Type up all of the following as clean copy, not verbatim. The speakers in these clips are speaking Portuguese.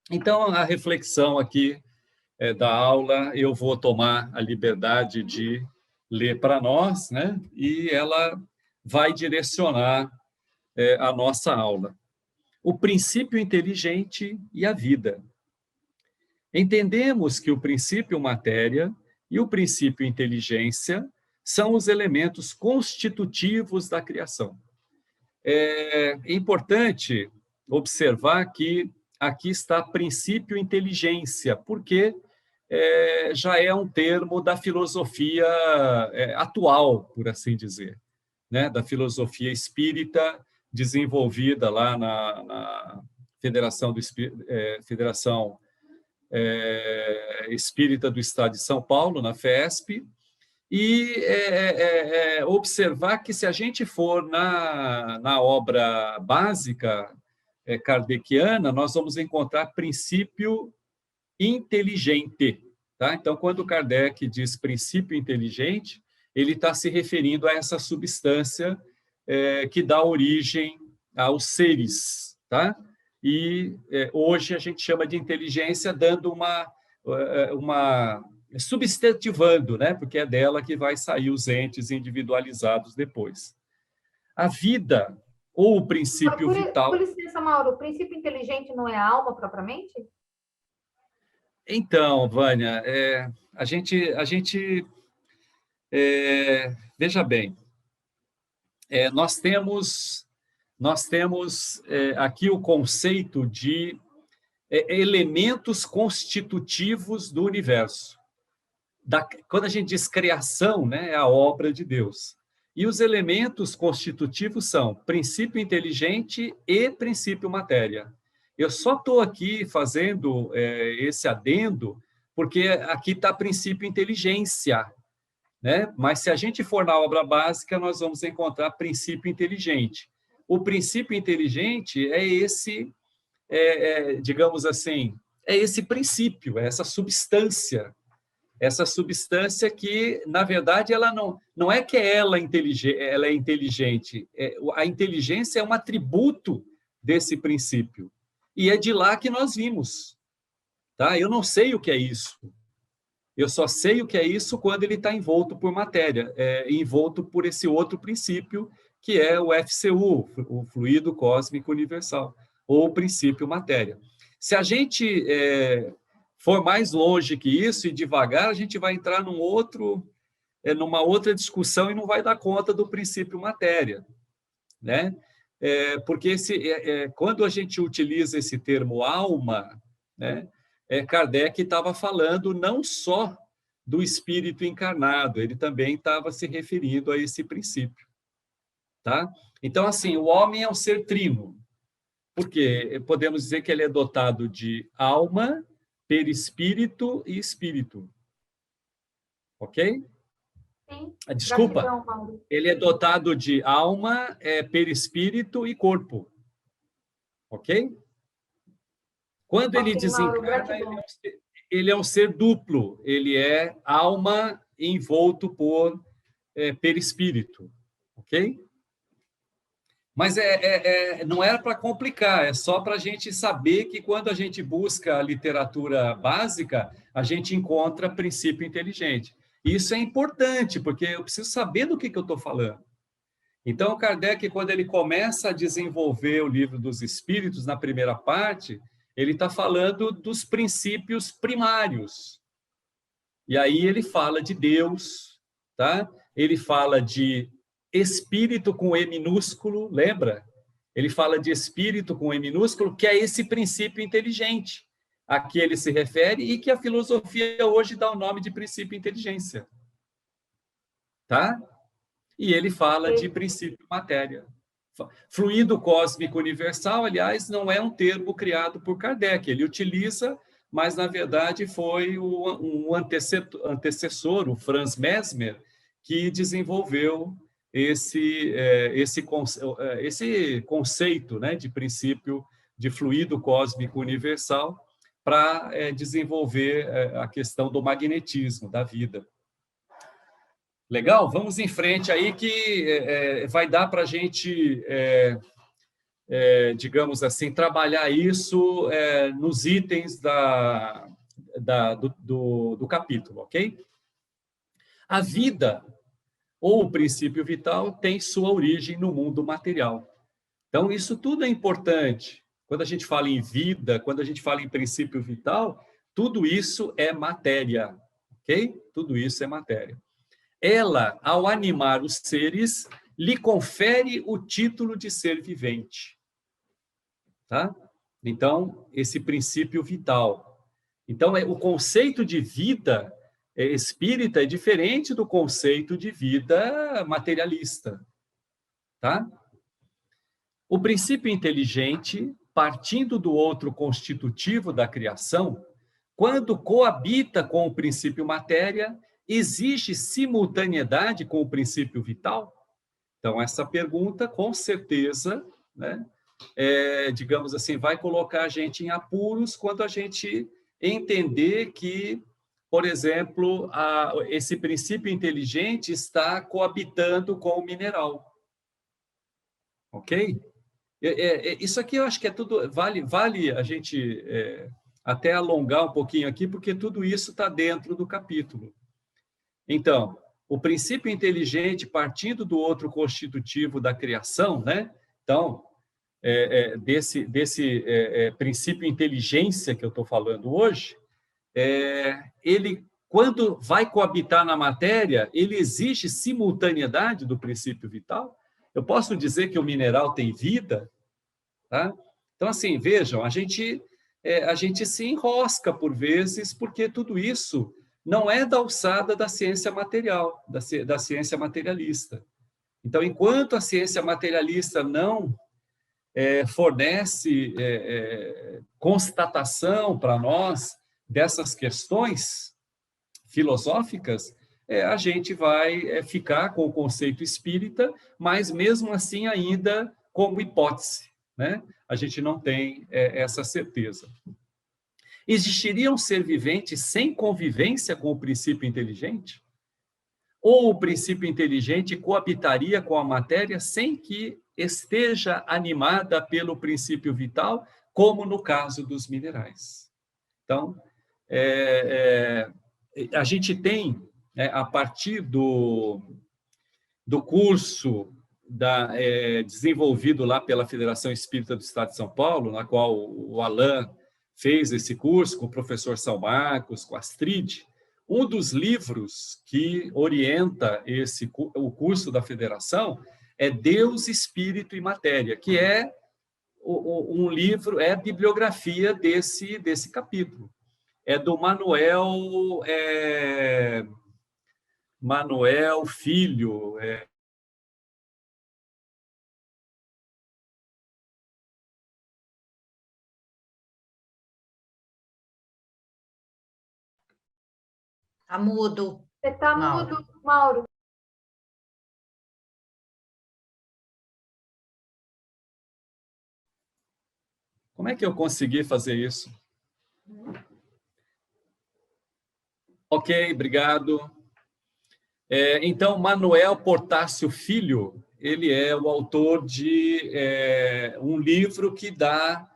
Então, a reflexão aqui da aula, eu vou tomar a liberdade de ler para nós, né? E ela vai direcionar a nossa aula. O princípio inteligente e a vida. Entendemos que o princípio matéria e o princípio inteligência são os elementos constitutivos da criação. É importante observar que aqui está princípio inteligência, porque já é um termo da filosofia atual, por assim dizer, né? Da filosofia espírita desenvolvida lá na Federação, Federação Espírita do Estado de São Paulo, na FESP, e observar que se a gente for na obra básica kardeciana, nós vamos encontrar princípio inteligente. Tá? Então, quando Kardec diz princípio inteligente, ele está se referindo a essa substância que dá origem aos seres. Tá? E hoje a gente chama de inteligência, dando uma substantivando, né? Porque é dela que vai sair os entes individualizados depois. A vida, ou o princípio vital... Por licença, Mauro, o princípio inteligente não é a alma propriamente? Então, Vânia, a gente veja bem, nós temos aqui o conceito de elementos constitutivos do universo. Quando a gente diz criação, né, é a obra de Deus. E os elementos constitutivos são princípio inteligente e princípio matéria. Eu só estou aqui fazendo esse adendo porque aqui está princípio inteligência, né? Mas se a gente for na obra básica, nós vamos encontrar princípio inteligente. O princípio inteligente é esse, digamos assim, é esse princípio, é essa substância que, na verdade, ela não é que ela é inteligente, a inteligência é um atributo desse princípio. E é de lá que nós vimos. Tá? Eu não sei o que é isso. Eu só sei o que é isso quando ele está envolto por matéria, envolto por esse outro princípio, que é o FCU, o fluido cósmico universal, ou o princípio matéria. Se a gente for mais longe que isso e devagar, a gente vai entrar numa outra discussão e não vai dar conta do princípio matéria, né? Porque quando a gente utiliza esse termo alma, né, Kardec estava falando não só do espírito encarnado, ele também estava se referindo a esse princípio. Tá? Então, assim, o homem é um ser trino, porque podemos dizer que ele é dotado de alma, perispírito e espírito. Ok? Sim. Desculpa, Gratidão, Mauro. ele é dotado de alma, perispírito e corpo. Ok? Quando ele desencarna, ele é um ser duplo. Ele é alma envolto por perispírito. Ok? Mas não era para complicar, é só para a gente saber que quando a gente busca a literatura básica, a gente encontra princípio inteligente. Isso é importante, porque eu preciso saber do que eu estou falando. Então, Kardec, quando ele começa a desenvolver o Livro dos Espíritos, na primeira parte, ele está falando dos princípios primários. E aí ele fala de Deus, tá? Ele fala de espírito com E minúsculo, lembra? Ele fala de espírito com E minúsculo, que é esse princípio inteligente a que ele se refere e que a filosofia hoje dá o nome de princípio inteligência. Tá? E ele fala de princípio matéria. Fluido cósmico universal, aliás, não é um termo criado por Kardec, ele utiliza, mas, na verdade, foi um antecessor, o Franz Mesmer, que desenvolveu esse conceito, né, de princípio de fluido cósmico universal para desenvolver a questão do magnetismo da vida. Legal? Vamos em frente aí que vai dar para a gente digamos assim, trabalhar isso nos itens do capítulo, ok? A vida, ou o princípio vital, tem sua origem no mundo material. Então, isso tudo é importante. Quando a gente fala em vida, quando a gente fala em princípio vital, tudo isso é matéria, ok? Tudo isso é matéria. Ela, ao animar os seres, lhe confere o título de ser vivente. Tá? Então, esse princípio vital. Então, o conceito de vida espírita é diferente do conceito de vida materialista. Tá? O princípio inteligente, partindo do outro constitutivo da criação, quando coabita com o princípio matéria, existe simultaneidade com o princípio vital? Então, essa pergunta, com certeza, né, digamos assim, vai colocar a gente em apuros quando a gente entender que, por exemplo, esse princípio inteligente está coabitando com o mineral. Ok? Isso aqui eu acho que é tudo, vale a gente até alongar um pouquinho aqui, porque tudo isso está dentro do capítulo. Então, o princípio inteligente partindo do outro constitutivo da criação, né? Então, desse princípio inteligência que eu estou falando hoje, ele, quando vai coabitar na matéria, ele exige simultaneidade do princípio vital? Eu posso dizer que o mineral tem vida? Tá? Então, assim, vejam, a gente se enrosca por vezes, porque tudo isso não é da alçada da ciência material, da ciência materialista. Então, enquanto a ciência materialista não fornece constatação para nós dessas questões filosóficas, a gente vai ficar com o conceito espírita, mas mesmo assim ainda como hipótese, né? A gente não tem essa certeza. Existiria um ser vivente sem convivência com o princípio inteligente? Ou o princípio inteligente coabitaria com a matéria sem que esteja animada pelo princípio vital, como no caso dos minerais? Então, a gente tem, a partir do curso desenvolvido lá pela Federação Espírita do Estado de São Paulo, na qual o Alain fez esse curso com o professor São Marcos, com a Astrid, um dos livros que orienta o curso da Federação é Deus, Espírito e Matéria, que é um livro, é a bibliografia desse capítulo. É do Manuel Filho. Tá mudo. Você está mudo, Mauro. Como é que eu consegui fazer isso? Ok, obrigado. Então, Manuel Portácio Filho, ele é o autor de um livro que dá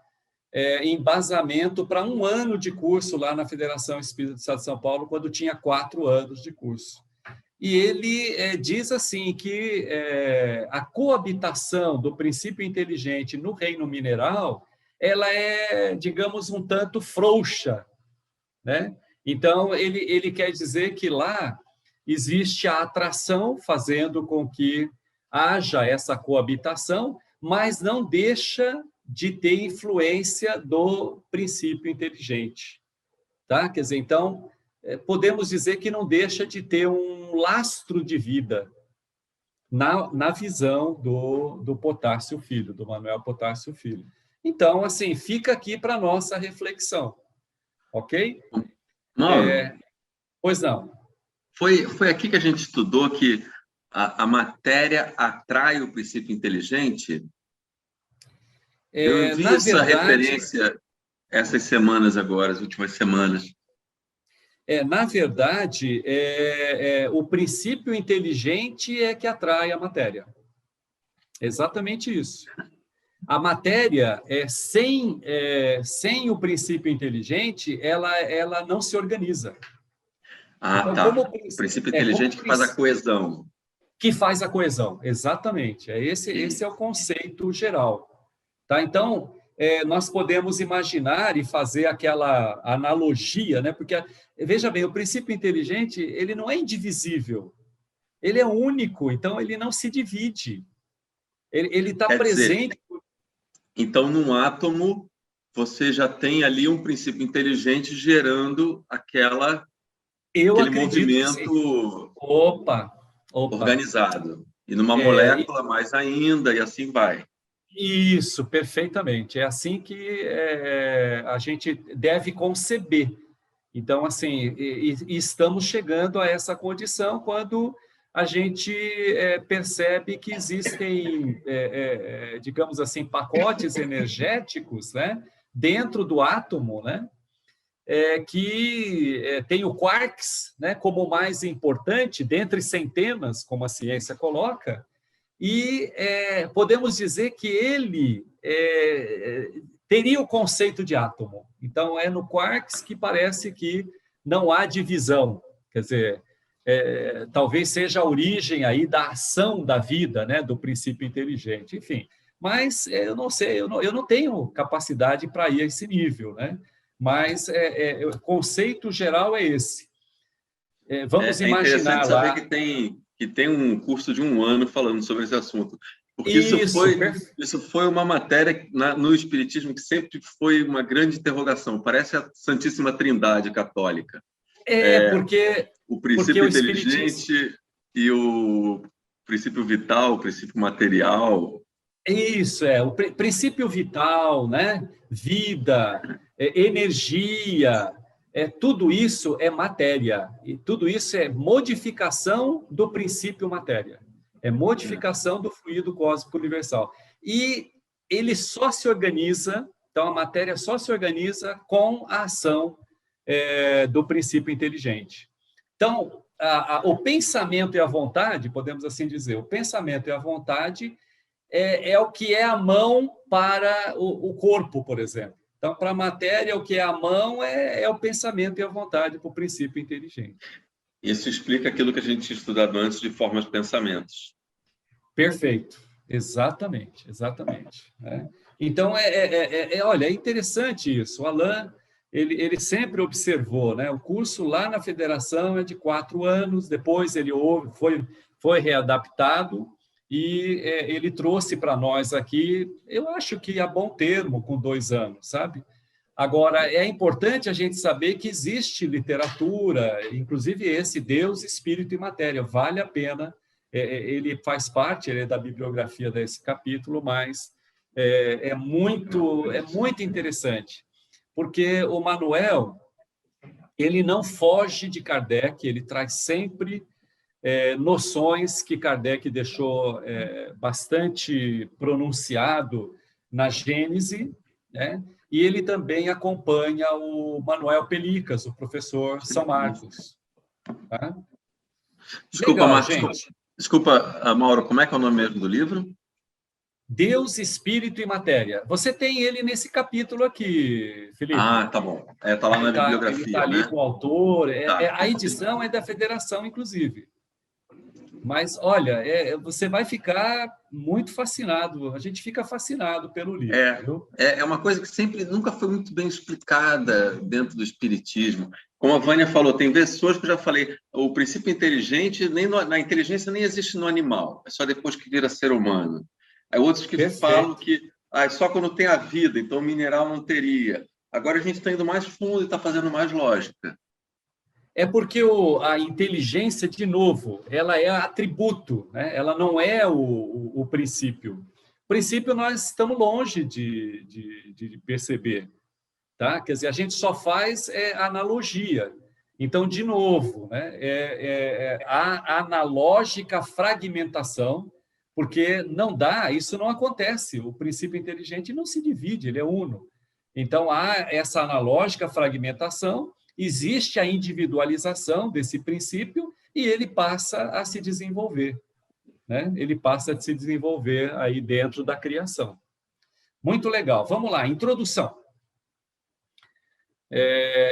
embasamento para 1 ano de curso lá na Federação Espírita do Estado de São Paulo, quando tinha 4 anos de curso. E ele diz assim que a coabitação do princípio inteligente no reino mineral, ela é, digamos, um tanto frouxa, né? Então, ele quer dizer que lá existe a atração, fazendo com que haja essa coabitação, mas não deixa de ter influência do princípio inteligente. Tá? Quer dizer, então, podemos dizer que não deixa de ter um lastro de vida na visão do Portácio Filho, do Manuel Portácio Filho. Então, assim, fica aqui para a nossa reflexão. Ok? Mauro, Pois não. foi aqui que a gente estudou que a matéria atrai o princípio inteligente? Eu vi essa referência essas semanas agora, as últimas semanas. Na verdade, o princípio inteligente é que atrai a matéria. Exatamente isso. A matéria, sem o princípio inteligente, ela não se organiza. Ah, Então, tá. como O princípio inteligente que faz a coesão. que faz a coesão, exatamente. Esse é o conceito geral. Tá? Então, nós podemos imaginar e fazer aquela analogia, né? Porque, veja bem, o princípio inteligente, ele não é indivisível, ele é único, então ele não se divide. Ele está Quer dizer, presente. então, num átomo, você já tem ali um princípio inteligente gerando Eu aquele acredito que sim. movimento Opa. organizado. E numa É, molécula mais ainda, e assim vai. Isso, perfeitamente. É assim que a gente deve conceber. Então, assim, e estamos chegando a essa condição quando a gente percebe que existem, digamos assim, pacotes energéticos, né, dentro do átomo, né, que tem o quarks, né, como o mais importante, dentre centenas, como a ciência coloca, e podemos dizer que ele teria o conceito de átomo. Então, é no quarks que parece que não há divisão. Quer dizer, talvez seja a origem aí da ação da vida, né, do princípio inteligente. Enfim, mas eu não sei, eu não tenho capacidade para ir a esse nível, né? Mas o conceito geral é esse. Vamos É interessante imaginar saber lá. que tem um curso de 1 ano falando sobre esse assunto. Porque Isso, isso foi uma matéria no Espiritismo que sempre foi uma grande interrogação. Parece a Santíssima Trindade católica. porque O Porque princípio o espiritismo, inteligente e o princípio vital, o princípio material. isso o princípio vital, né? Vida, energia, tudo isso é matéria e tudo isso é modificação do princípio matéria, é modificação do fluido cósmico universal e ele só se organiza, então a matéria só se organiza com a ação do princípio inteligente. Então, o pensamento e a vontade, podemos assim dizer, o pensamento e a vontade é o que é a mão para o corpo, por exemplo. Então, para a matéria, o que é a mão é o pensamento e a vontade para o princípio inteligente. Isso explica aquilo que a gente tinha estudado antes de formas de pensamentos. Perfeito. Exatamente, exatamente. Né? Então, olha, é interessante isso. O Alain, ele sempre observou, né? O curso lá na federação é de 4 anos, depois ele foi readaptado e ele trouxe para nós aqui, eu acho que a bom termo, com 2 anos, sabe? Agora, é importante a gente saber que existe literatura, inclusive esse Deus, Espírito e Matéria, vale a pena. Ele faz parte, ele é da bibliografia desse capítulo, mas é muito interessante, porque o Manuel, ele não foge de Kardec, ele traz sempre noções que Kardec deixou bastante pronunciado na Gênese, né? E ele também acompanha o Manuel Pelicas, o professor São Marcos. Tá? Desculpa, Legal, Marcos. gente. Desculpa, Mauro, como é que é o nome mesmo do livro? Deus, Espírito e Matéria. Você tem ele nesse capítulo aqui, Felipe. Ah, tá bom. Tá lá na Ele tá bibliografia, ali né? com o autor. Tá. A edição é da federação, inclusive. Mas, olha, você vai ficar muito fascinado. A gente fica fascinado pelo livro, viu? É uma coisa que sempre nunca foi muito bem explicada dentro do espiritismo. Como a Vânia falou, tem pessoas que eu já falei, o princípio inteligente, na inteligência nem existe no animal, é só depois que vira ser humano. Aí outros que falam Perfeito. que só quando tem a vida, então o mineral não teria. Agora a gente está indo mais fundo e está fazendo mais lógica. É porque a inteligência, de novo, ela é atributo, né? Ela não é o princípio. O princípio nós estamos longe de perceber, tá? Quer dizer, a gente só faz analogia. Então, de novo, né? A analógica fragmentação, porque não dá, isso não acontece. O princípio inteligente não se divide, ele é uno. Então, há essa analógica fragmentação, existe a individualização desse princípio e ele passa a se desenvolver, né? Ele passa a se desenvolver aí dentro da criação. Muito legal. Vamos lá, introdução.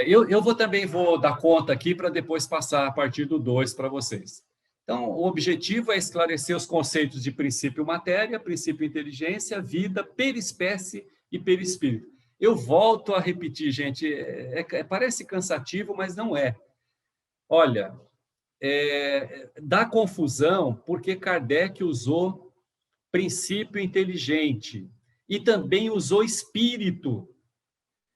Eu também vou dar conta aqui para depois passar a partir do 2 para vocês. Então, o objetivo é esclarecer os conceitos de princípio matéria, princípio inteligência, vida, perispécie e perispírito. Eu volto a repetir, gente, parece cansativo, mas não é. Olha, dá confusão porque Kardec usou princípio inteligente e também usou espírito.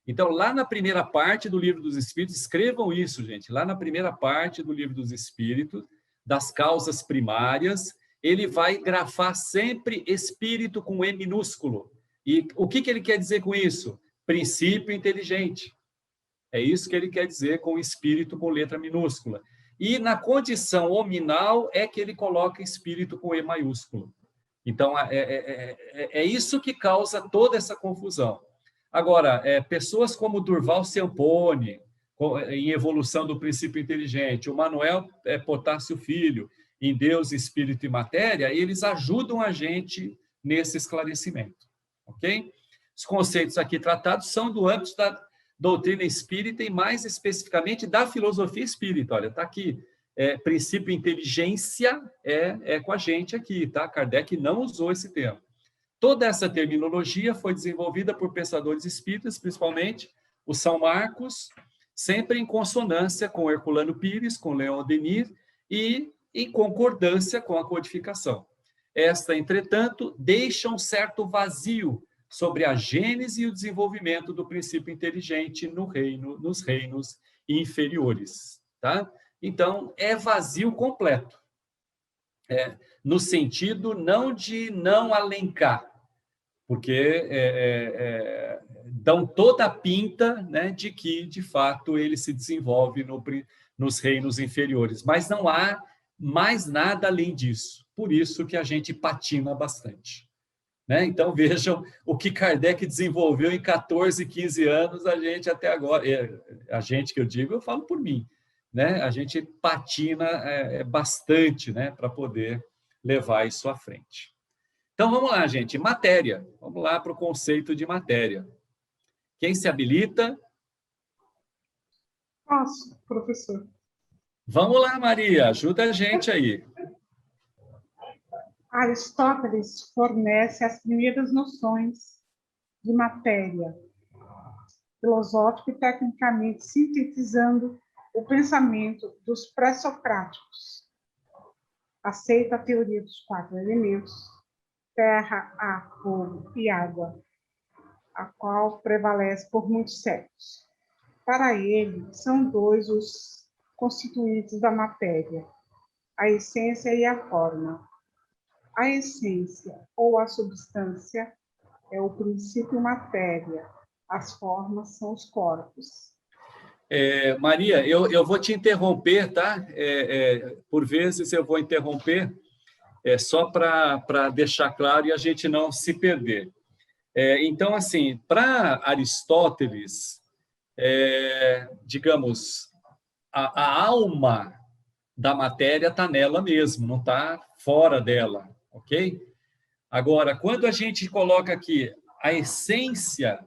Então, lá na primeira parte do Livro dos Espíritos, escrevam isso, gente, lá na primeira parte do Livro dos Espíritos, das causas primárias, ele vai grafar sempre espírito com E minúsculo. E o que ele quer dizer com isso? Princípio inteligente. É isso que ele quer dizer com espírito com letra minúscula. E na condição hominal é que ele coloca espírito com E maiúsculo. Então, é isso que causa toda essa confusão. Agora, pessoas como Durval Ciampone, em Evolução do Princípio Inteligente, o Manuel Potássio Filho, em Deus, Espírito e Matéria, eles ajudam a gente nesse esclarecimento, ok? Os conceitos aqui tratados são do âmbito da doutrina espírita e, mais especificamente, da filosofia espírita. Olha, está aqui, princípio inteligência é com a gente aqui, tá? Kardec não usou esse termo. Toda essa terminologia foi desenvolvida por pensadores espíritas, principalmente o São Marcos, sempre em consonância com Herculano Pires, com Leon Denis e em concordância com a codificação. Esta, entretanto, deixa um certo vazio sobre a gênese e o desenvolvimento do princípio inteligente nos reinos inferiores. Tá? Então, é vazio completo. No sentido não de não alencar, porque dão toda a pinta, né, de que, de fato, ele se desenvolve nos reinos inferiores. Mas não há mais nada além disso. Por isso que a gente patina bastante. Né? Então, vejam o que Kardec desenvolveu em 14, 15 anos, a gente até agora... A gente que eu digo, eu falo por mim. Né? A gente patina bastante, né, para poder levar isso à frente. Então, vamos lá, gente. Matéria. Vamos lá para o conceito de matéria. Quem se habilita? Posso, professor. Vamos lá, Maria. Ajuda a gente aí. Aristóteles fornece as primeiras noções de matéria, filosófica e tecnicamente sintetizando o pensamento dos pré-socráticos. Aceita a teoria dos 4 elementos, terra, ar, fogo e água, a qual prevalece por muitos séculos. Para ele, são 2 os constituintes da matéria, a essência e a forma. A essência ou a substância é o princípio matéria, as formas são os corpos. Maria, eu vou te interromper, tá? Por vezes eu vou interromper, só para deixar claro e a gente não se perder. Então, assim, para Aristóteles, digamos, a alma da matéria está nela mesmo, não está fora dela, ok? Agora, quando a gente coloca aqui a essência,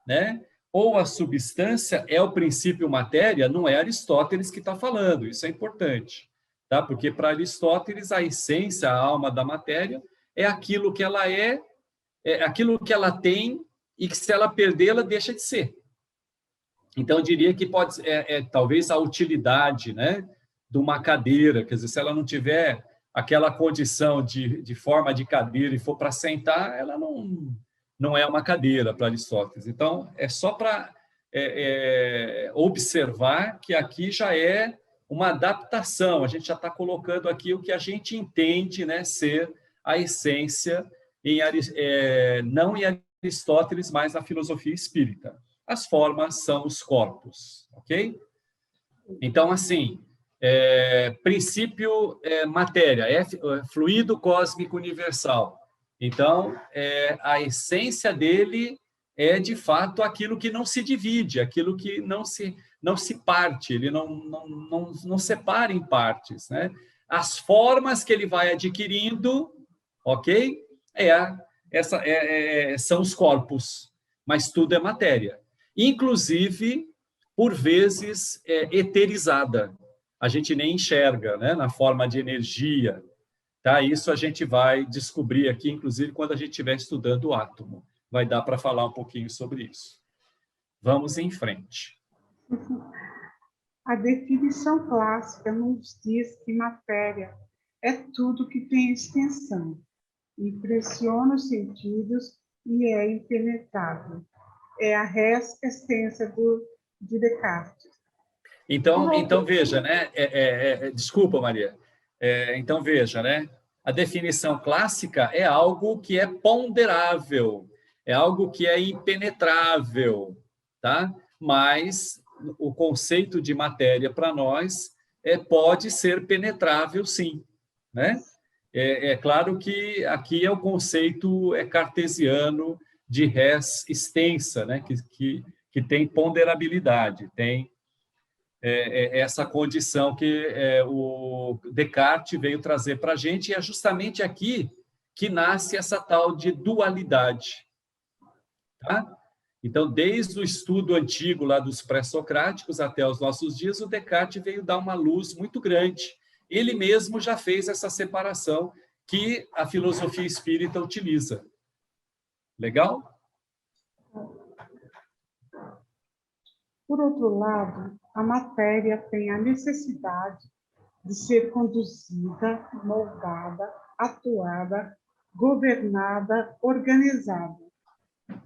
né, ou a substância é o princípio matéria, não é Aristóteles que está falando, isso é importante, tá? Porque para Aristóteles a essência, a alma da matéria, é aquilo que ela é aquilo que ela tem e que se ela perder, ela deixa de ser. Então, eu diria que pode talvez a utilidade, né, de uma cadeira, quer dizer, se ela não tiver aquela condição de forma de cadeira e for para sentar, ela não é uma cadeira para Aristóteles. Então, é só para observar que aqui já é uma adaptação, a gente já está colocando aqui o que a gente entende, né, ser a essência, não em Aristóteles, mas na filosofia espírita. As formas são os corpos, ok? Então, assim, princípio matéria, fluido cósmico universal. Então, a essência dele é, de fato, aquilo que não se divide, aquilo que não se parte, ele não separa em partes, né? As formas que ele vai adquirindo, ok? são os corpos, mas tudo é matéria. Inclusive, por vezes, eterizada. A gente nem enxerga, né, na forma de energia. Tá? Isso a gente vai descobrir aqui, inclusive, quando a gente estiver estudando o átomo. Vai dar para falar um pouquinho sobre isso. Vamos em frente. A definição clássica nos diz que matéria é tudo que tem extensão, impressiona os sentidos e é impenetrável. É a res extensa de Descartes. Então veja, né? Desculpa, Maria. Então, veja, né? A definição clássica é algo que é ponderável, é algo que é impenetrável, tá? Mas o conceito de matéria para nós pode ser penetrável, sim, né? É claro que aqui é o conceito cartesiano de res extensa, né? Que tem ponderabilidade, tem essa condição que o Descartes veio trazer para a gente, e é justamente aqui que nasce essa tal de dualidade. Tá? Então, desde o estudo antigo lá dos pré-socráticos até os nossos dias, o Descartes veio dar uma luz muito grande. Ele mesmo já fez essa separação que a filosofia espírita utiliza. Legal? Por outro lado, a matéria tem a necessidade de ser conduzida, moldada, atuada, governada, organizada.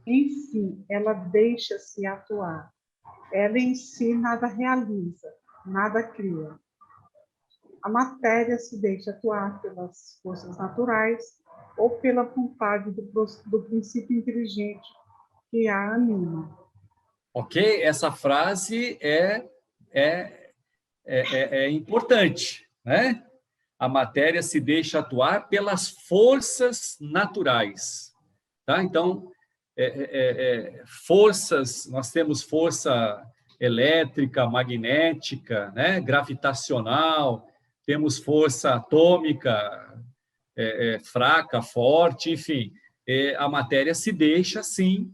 Enfim, ela deixa-se atuar. Ela em si nada realiza, nada cria. A matéria se deixa atuar pelas forças naturais ou pela vontade do princípio inteligente que a anima. Ok? Essa frase é importante, né? A matéria se deixa atuar pelas forças naturais, tá? Então, forças, nós temos força elétrica, magnética, né? Gravitacional, temos força atômica, fraca, forte, enfim. A matéria se deixa, sim,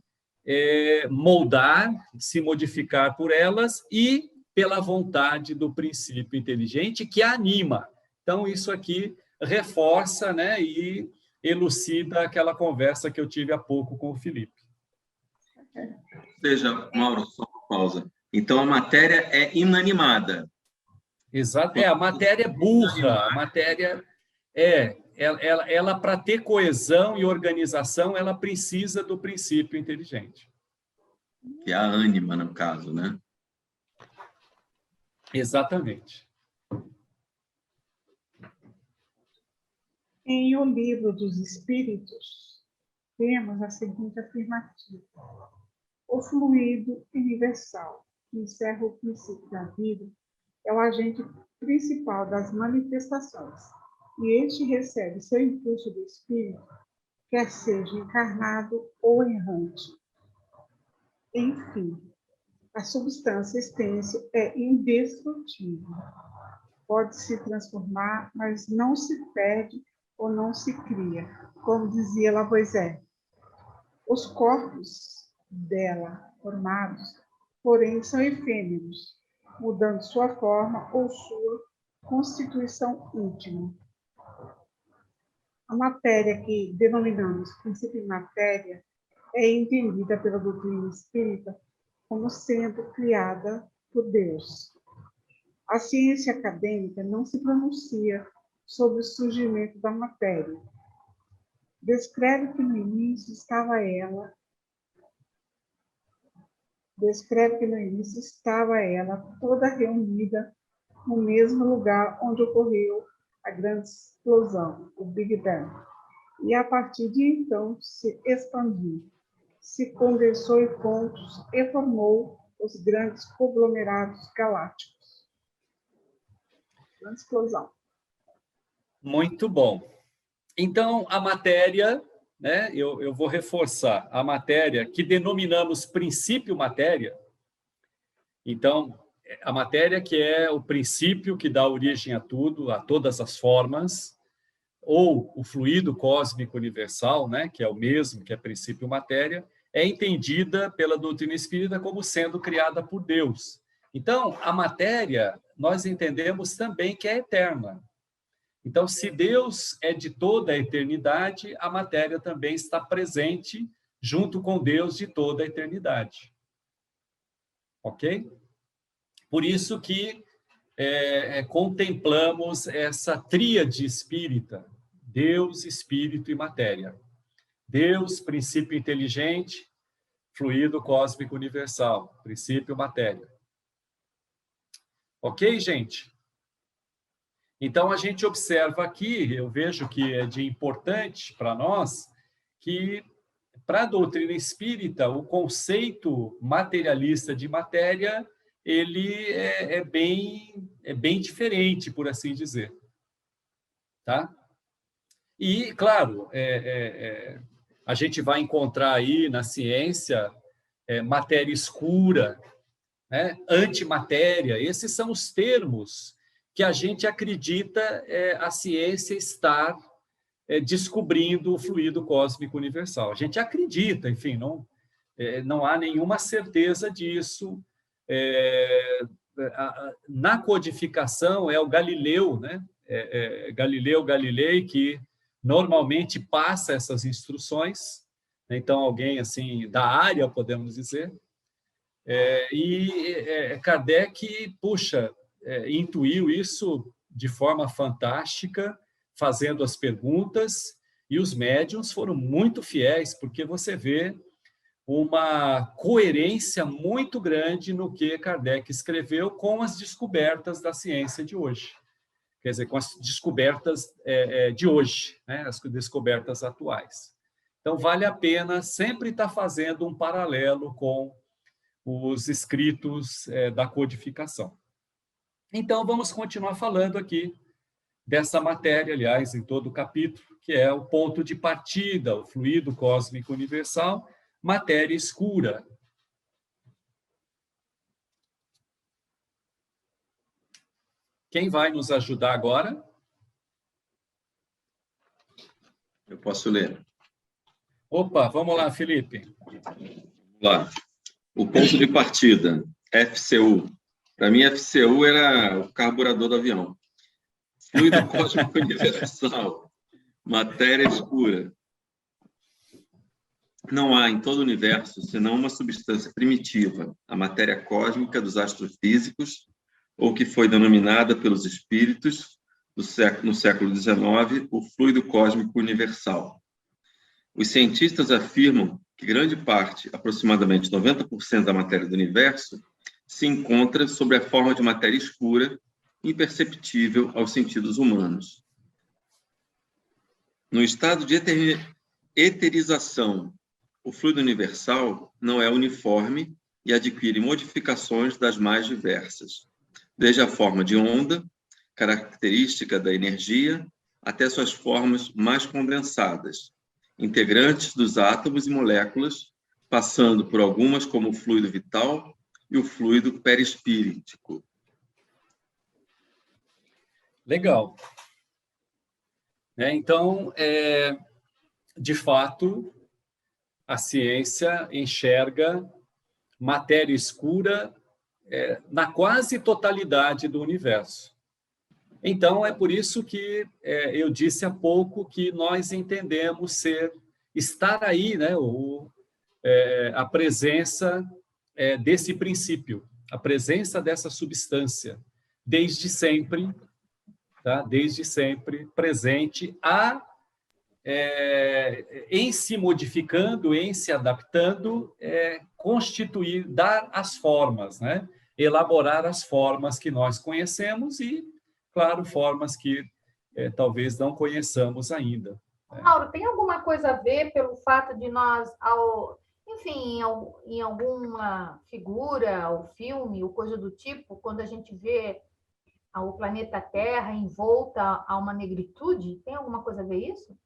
moldar, se modificar por elas e pela vontade do princípio inteligente que a anima. Então, isso aqui reforça, né, e elucida aquela conversa que eu tive há pouco com o Felipe. Ou seja, Mauro, só uma pausa. Então, a matéria é inanimada. Exato. A matéria é burra, a matéria ela para ter coesão e organização, ela precisa do princípio inteligente. Que é a ânima, no caso, né? Exatamente. Em O Livro dos Espíritos, temos a seguinte afirmativa: o fluido universal, que encerra o princípio da vida, é o agente principal das manifestações, e este recebe seu impulso do espírito, quer seja encarnado ou errante. Enfim, a substância extensa é indestrutível. Pode se transformar, mas não se perde ou não se cria, como dizia Lavoisier. Os corpos dela formados, porém, são efêmeros, mudando sua forma ou sua constituição íntima. A matéria que denominamos princípio de matéria é entendida pela doutrina espírita como sendo criada por Deus. A ciência acadêmica não se pronuncia sobre o surgimento da matéria. Descreve que no início estava ela toda reunida no mesmo lugar onde ocorreu a grande explosão, o Big Bang. E a partir de então se expandiu, se condensou em pontos e formou os grandes conglomerados galácticos. Grande explosão. Muito bom. Então, a matéria, né, eu vou reforçar, a matéria que denominamos princípio matéria. Então, a matéria que é o princípio que dá origem a tudo, a todas as formas, ou o fluido cósmico universal, né, que é o mesmo, que é princípio matéria, é entendida pela doutrina espírita como sendo criada por Deus. Então, a matéria, nós entendemos também que é eterna. Então, se Deus é de toda a eternidade, a matéria também está presente junto com Deus de toda a eternidade. Ok? Por isso que contemplamos essa tríade espírita, Deus, Espírito e matéria. Deus, princípio inteligente, fluido cósmico universal, princípio matéria. Ok, gente? Então, a gente observa aqui, eu vejo que é de importante para nós, que para a doutrina espírita, o conceito materialista de matéria, ele é bem diferente, por assim dizer. Tá? E, claro, a gente vai encontrar aí na ciência matéria escura, né? Antimatéria, esses são os termos que a gente acredita a ciência estar descobrindo o fluido cósmico universal. A gente acredita, enfim, não há nenhuma certeza disso. Na codificação é o Galileu, né? Galileu Galilei que normalmente passa essas instruções, então alguém assim da área, podemos dizer, Kardec, puxa, intuiu isso de forma fantástica, fazendo as perguntas, e os médiuns foram muito fiéis, porque você vê uma coerência muito grande no que Kardec escreveu com as descobertas da ciência de hoje. Quer dizer, com as descobertas de hoje, né? As descobertas atuais. Então, vale a pena sempre estar fazendo um paralelo com os escritos da codificação. Então, vamos continuar falando aqui dessa matéria, aliás, em todo o capítulo, que é o ponto de partida, o fluido cósmico universal, matéria escura. Quem vai nos ajudar agora? Eu posso ler. Opa, vamos lá, Felipe. Vamos lá. O ponto de partida, FCU. Para mim, FCU era o carburador do avião. Fluido cósmico universal, matéria escura. Não há em todo o universo senão uma substância primitiva, a matéria cósmica dos astrofísicos, ou que foi denominada pelos espíritos no século XIX, o fluido cósmico universal. Os cientistas afirmam que grande parte, aproximadamente 90% da matéria do universo, se encontra sob a forma de matéria escura, imperceptível aos sentidos humanos. No estado de eterização, o fluido universal não é uniforme e adquire modificações das mais diversas, desde a forma de onda, característica da energia, até suas formas mais condensadas, integrantes dos átomos e moléculas, passando por algumas como o fluido vital e o fluido perispíritico. Legal. Então, de fato, a ciência enxerga matéria escura na quase totalidade do universo. Então, é por isso que eu disse há pouco que nós entendemos estar aí, né, a presença desse princípio, a presença dessa substância, desde sempre, tá? Desde sempre presente, em se modificando, em se adaptando, constituir, dar as formas, né? Elaborar as formas que nós conhecemos e, claro, formas que talvez não conheçamos ainda. Mauro, tem alguma coisa a ver pelo fato de nós, enfim, em alguma figura, ou filme, ou coisa do tipo, quando a gente vê o planeta Terra envolta a uma negritude, tem alguma coisa a ver isso?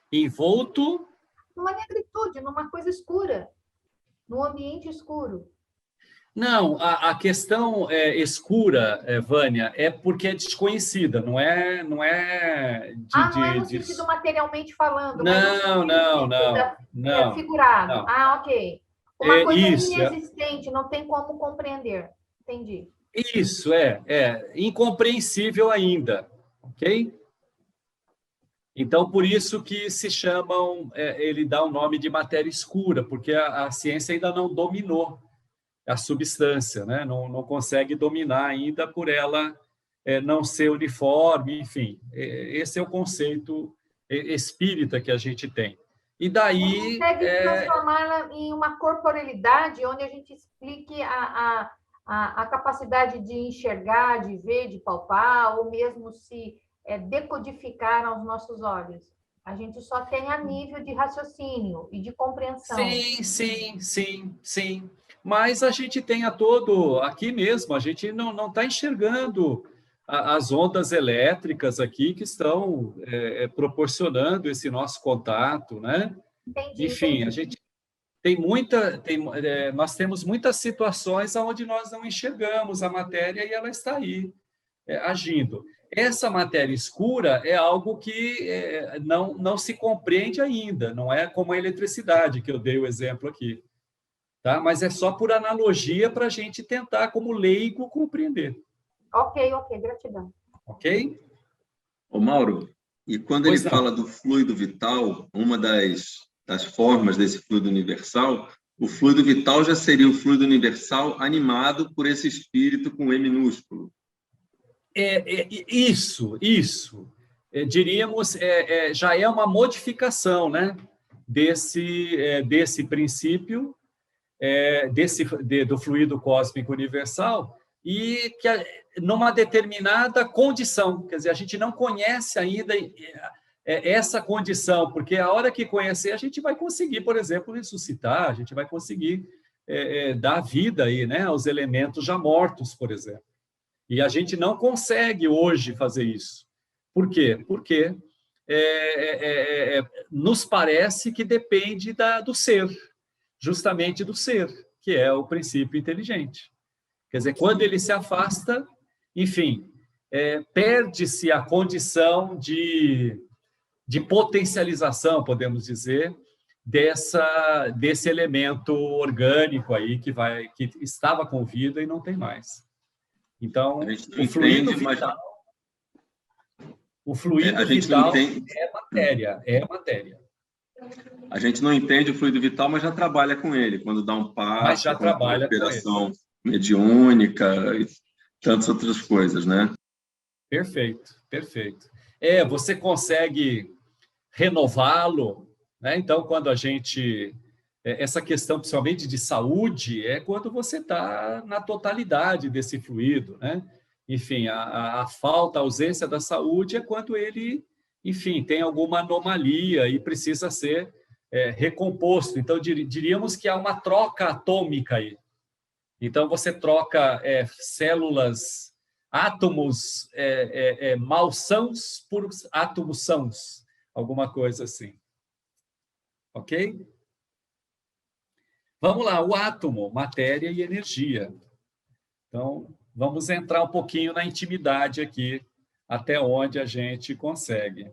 Envolto? Numa negritude, numa coisa escura, num ambiente escuro. Não, a questão escura, Vânia, é porque é desconhecida, não é Não é no sentido materialmente falando, mas no não, figurado. não. Ok. Uma coisa Isso, inexistente, não tem como compreender. Entendi. isso é incompreensível ainda, ok? Então, por isso que se chamam, ele dá o nome de matéria escura, porque a ciência ainda não dominou a substância, né? Não consegue dominar ainda por ela não ser uniforme, enfim. Esse é o conceito espírita que a gente tem. E daí... Não consegue transformá-la em uma corporealidade onde a gente explique a capacidade de enxergar, de ver, de palpar, ou mesmo se decodificar aos nossos olhos. A gente só tem a nível de raciocínio e de compreensão. Sim. Mas a gente tem a todo, aqui mesmo, a gente não está enxergando as ondas elétricas aqui que estão proporcionando esse nosso contato, né? Enfim, a gente tem nós temos muitas situações onde nós não enxergamos a matéria e ela está aí, agindo. Essa matéria escura é algo que não se compreende ainda, não é como a eletricidade, que eu dei o exemplo aqui. Tá? Mas é só por analogia para a gente tentar, como leigo, compreender. Ok, gratidão. Ok? Ô, Mauro, e quando ele fala do fluido vital, uma das formas desse fluido universal, o fluido vital já seria o fluido universal animado por esse espírito com E minúsculo. Isso. Diríamos, já é uma modificação, né, desse princípio, do fluido cósmico universal, e que numa determinada condição, quer dizer, a gente não conhece ainda essa condição, porque a hora que conhecer, a gente vai conseguir, por exemplo, ressuscitar, a gente vai conseguir dar vida aí, né, aos elementos já mortos, por exemplo. E a gente não consegue hoje fazer isso. Por quê? Porque nos parece que depende do ser, justamente do ser, que é o princípio inteligente. Quer dizer, quando ele se afasta, enfim, perde-se a condição de potencialização, podemos dizer, desse elemento orgânico aí que estava com vida e não tem mais. Então, o fluido vital, é matéria. A gente não entende o fluido vital, mas já trabalha com ele, quando dá um passo, quando tem operação mediúnica e tantas outras coisas, né? Perfeito. Você consegue renová-lo, né? Então, quando a gente... Essa questão, principalmente de saúde, é quando você está na totalidade desse fluido, né? Enfim, a falta, a ausência da saúde é quando ele, enfim, tem alguma anomalia e precisa ser recomposto. Então, diríamos que há uma troca atômica aí. Então, você troca células, átomos malsãos por átomos sãos, alguma coisa assim. Ok? Vamos lá, o átomo, matéria e energia. Então, vamos entrar um pouquinho na intimidade aqui, até onde a gente consegue.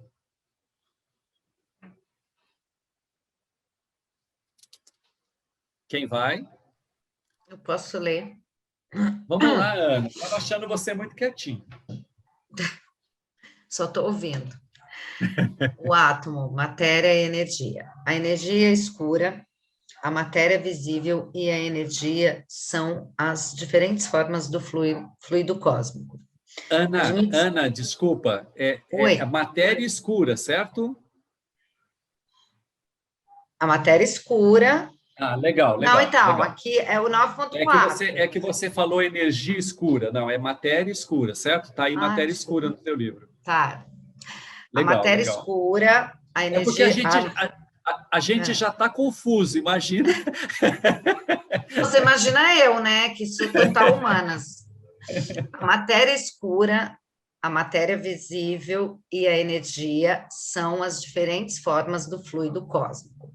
Quem vai? Eu posso ler. Vamos lá, Ana. Estava achando você muito quietinho. Só estou ouvindo. O átomo, matéria e energia. A energia escura, a matéria visível e a energia são as diferentes formas do fluido cósmico. Ana, desculpa, a matéria escura, certo? A matéria escura... Ah, legal. Não, então, legal. aqui é o 9.4. É que você falou energia escura. Não, é matéria escura, certo? Está aí matéria escura no seu livro. Tá. Legal, a matéria escura, a energia... É porque a gente já está confuso, imagina. Você imagina eu, né, que sou total humanas. A matéria escura, a matéria visível e a energia são as diferentes formas do fluido cósmico.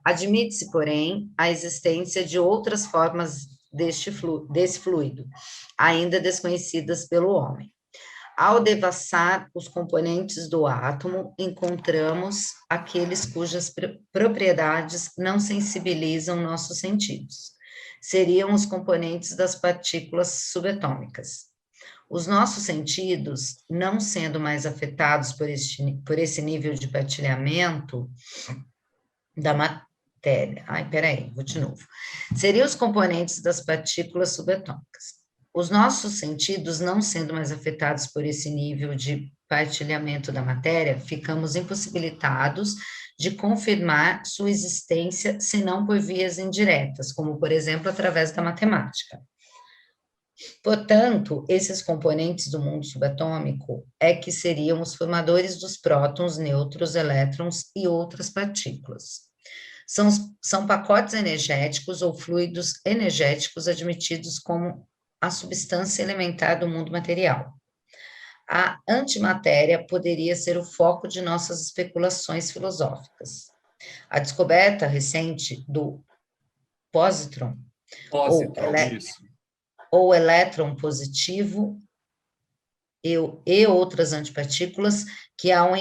Admite-se, porém, a existência de outras formas desse fluido, ainda desconhecidas pelo homem. Ao devassar os componentes do átomo, encontramos aqueles cujas propriedades não sensibilizam nossos sentidos. Seriam os componentes das partículas subatômicas. Os nossos sentidos, não sendo mais afetados por esse nível de partilhamento da matéria. Vou de novo. Seriam os componentes das partículas subatômicas. Os nossos sentidos, não sendo mais afetados por esse nível de partilhamento da matéria, ficamos impossibilitados de confirmar sua existência, senão por vias indiretas, como, por exemplo, através da matemática. Portanto, esses componentes do mundo subatômico é que seriam os dos prótons, nêutrons, elétrons e outras partículas. São pacotes energéticos ou fluidos energéticos admitidos como a substância elementar do mundo material. A antimatéria poderia ser o foco de nossas especulações filosóficas. A descoberta recente do pósitron, ou elétron positivo, e outras antipartículas que, ao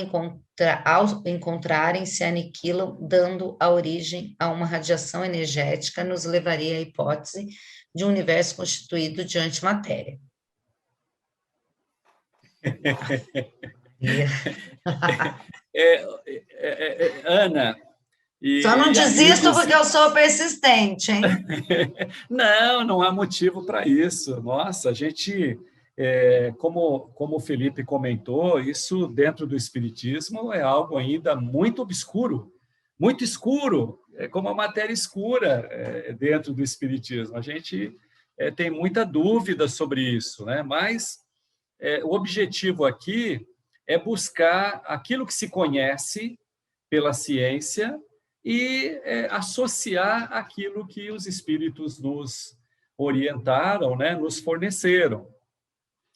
encontrarem, se aniquilam, dando a origem a uma radiação energética, nos levaria à hipótese de um universo constituído de antimatéria. Ana... Só não desisto porque eu sou persistente, hein? Não há motivo para isso. Nossa, a gente, como o Felipe comentou, isso dentro do Espiritismo é algo ainda muito obscuro, muito escuro, é como a matéria escura dentro do Espiritismo. A gente tem muita dúvida sobre isso, né? Mas o objetivo aqui é buscar aquilo que se conhece pela ciência e associar aquilo que os espíritos nos orientaram, né, nos forneceram.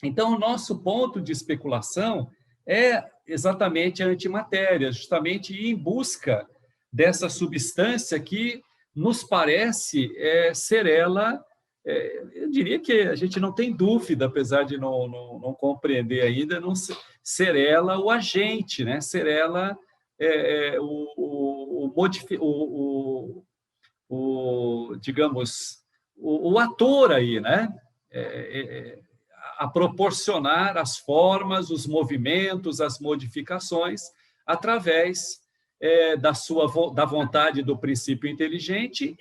Então, o nosso ponto de especulação é exatamente a antimatéria, justamente ir em busca dessa substância que nos parece ser ela, eu diria que a gente não tem dúvida, apesar de não compreender ainda, não ser ela o agente, né, ser ela digamos, o ator aí, né? A proporcionar as formas, os movimentos, as modificações através da vontade do princípio inteligente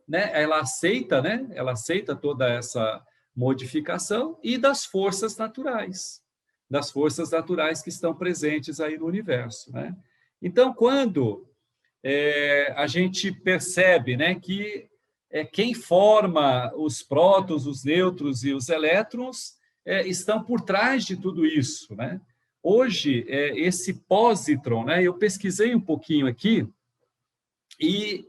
né, ela aceita, né? Ela aceita toda essa modificação e das forças naturais que estão presentes aí no universo, né? Então, quando a gente percebe, né, que quem forma os prótons, os nêutrons e os elétrons estão por trás de tudo isso, né? Hoje, esse pósitron, né, eu pesquisei um pouquinho aqui e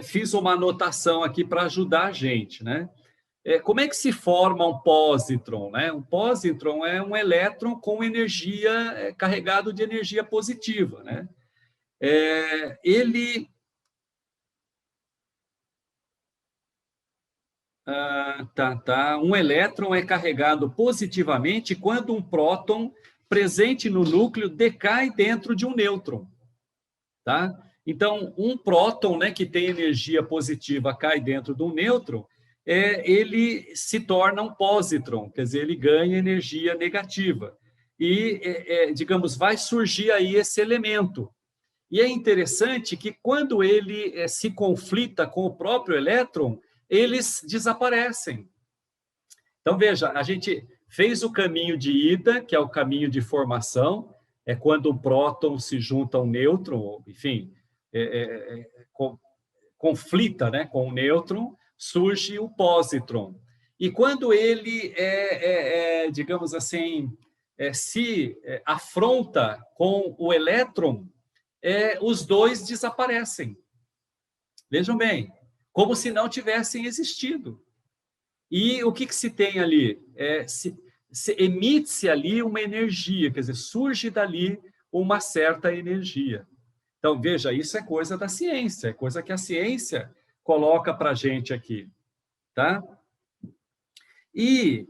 fiz uma anotação aqui para ajudar a gente, né? Como é que se forma um pósitron, né? Um pósitron é um elétron com energia, carregado de energia positiva, né? Um elétron é carregado positivamente quando um próton presente no núcleo decai dentro de um nêutron, tá? Então, um próton, né, que tem energia positiva cai dentro de um nêutron, ele se torna um pósitron, quer dizer, ele ganha energia negativa. E, digamos, vai surgir aí esse elemento. E é interessante que quando ele se conflita com o próprio elétron, eles desaparecem. Então, veja, a gente fez o caminho de ida, que é o caminho de formação, é quando um próton se junta a um nêutron, enfim, conflita, né, com o nêutron, surge o pósitron. E quando ele, digamos assim, se afronta com o elétron, os dois desaparecem. Vejam bem, como se não tivessem existido. E o que se tem ali? Emite-se ali uma energia, quer dizer, surge dali uma certa energia. Então, veja, isso é coisa da ciência, é coisa que a ciência coloca para a gente aqui. tá? E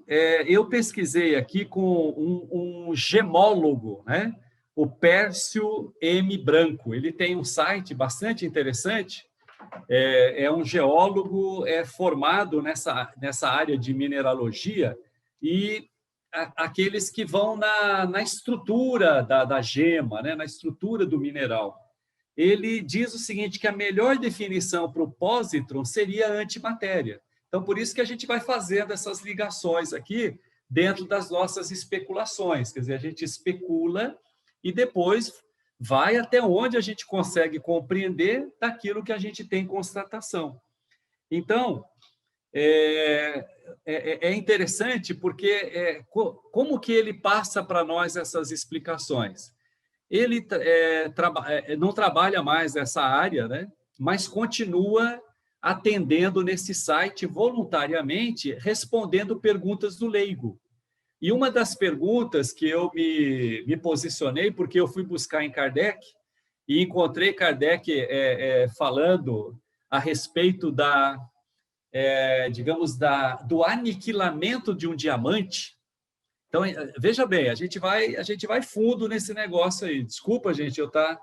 eu pesquisei aqui com um gemólogo, né? O Pércio M. Branco. Ele tem um site bastante interessante. É um geólogo formado nessa área de mineralogia e aqueles que vão na estrutura da gema, né? Na estrutura do mineral. Ele diz o seguinte, que a melhor definição para o pósitron seria a antimatéria. Então, por isso que a gente vai fazendo essas ligações aqui dentro das nossas especulações. Quer dizer, a gente especula e depois vai até onde a gente consegue compreender daquilo que a gente tem constatação. Então, é interessante porque como que ele passa para nós essas explicações? Ele não trabalha mais nessa área, né? Mas continua atendendo nesse site voluntariamente, respondendo perguntas do leigo. E uma das perguntas que eu me posicionei, porque eu fui buscar em Kardec, e encontrei Kardec falando a respeito digamos, do aniquilamento de um diamante. Então, veja bem, a gente vai fundo nesse negócio aí. Desculpa, gente, eu estar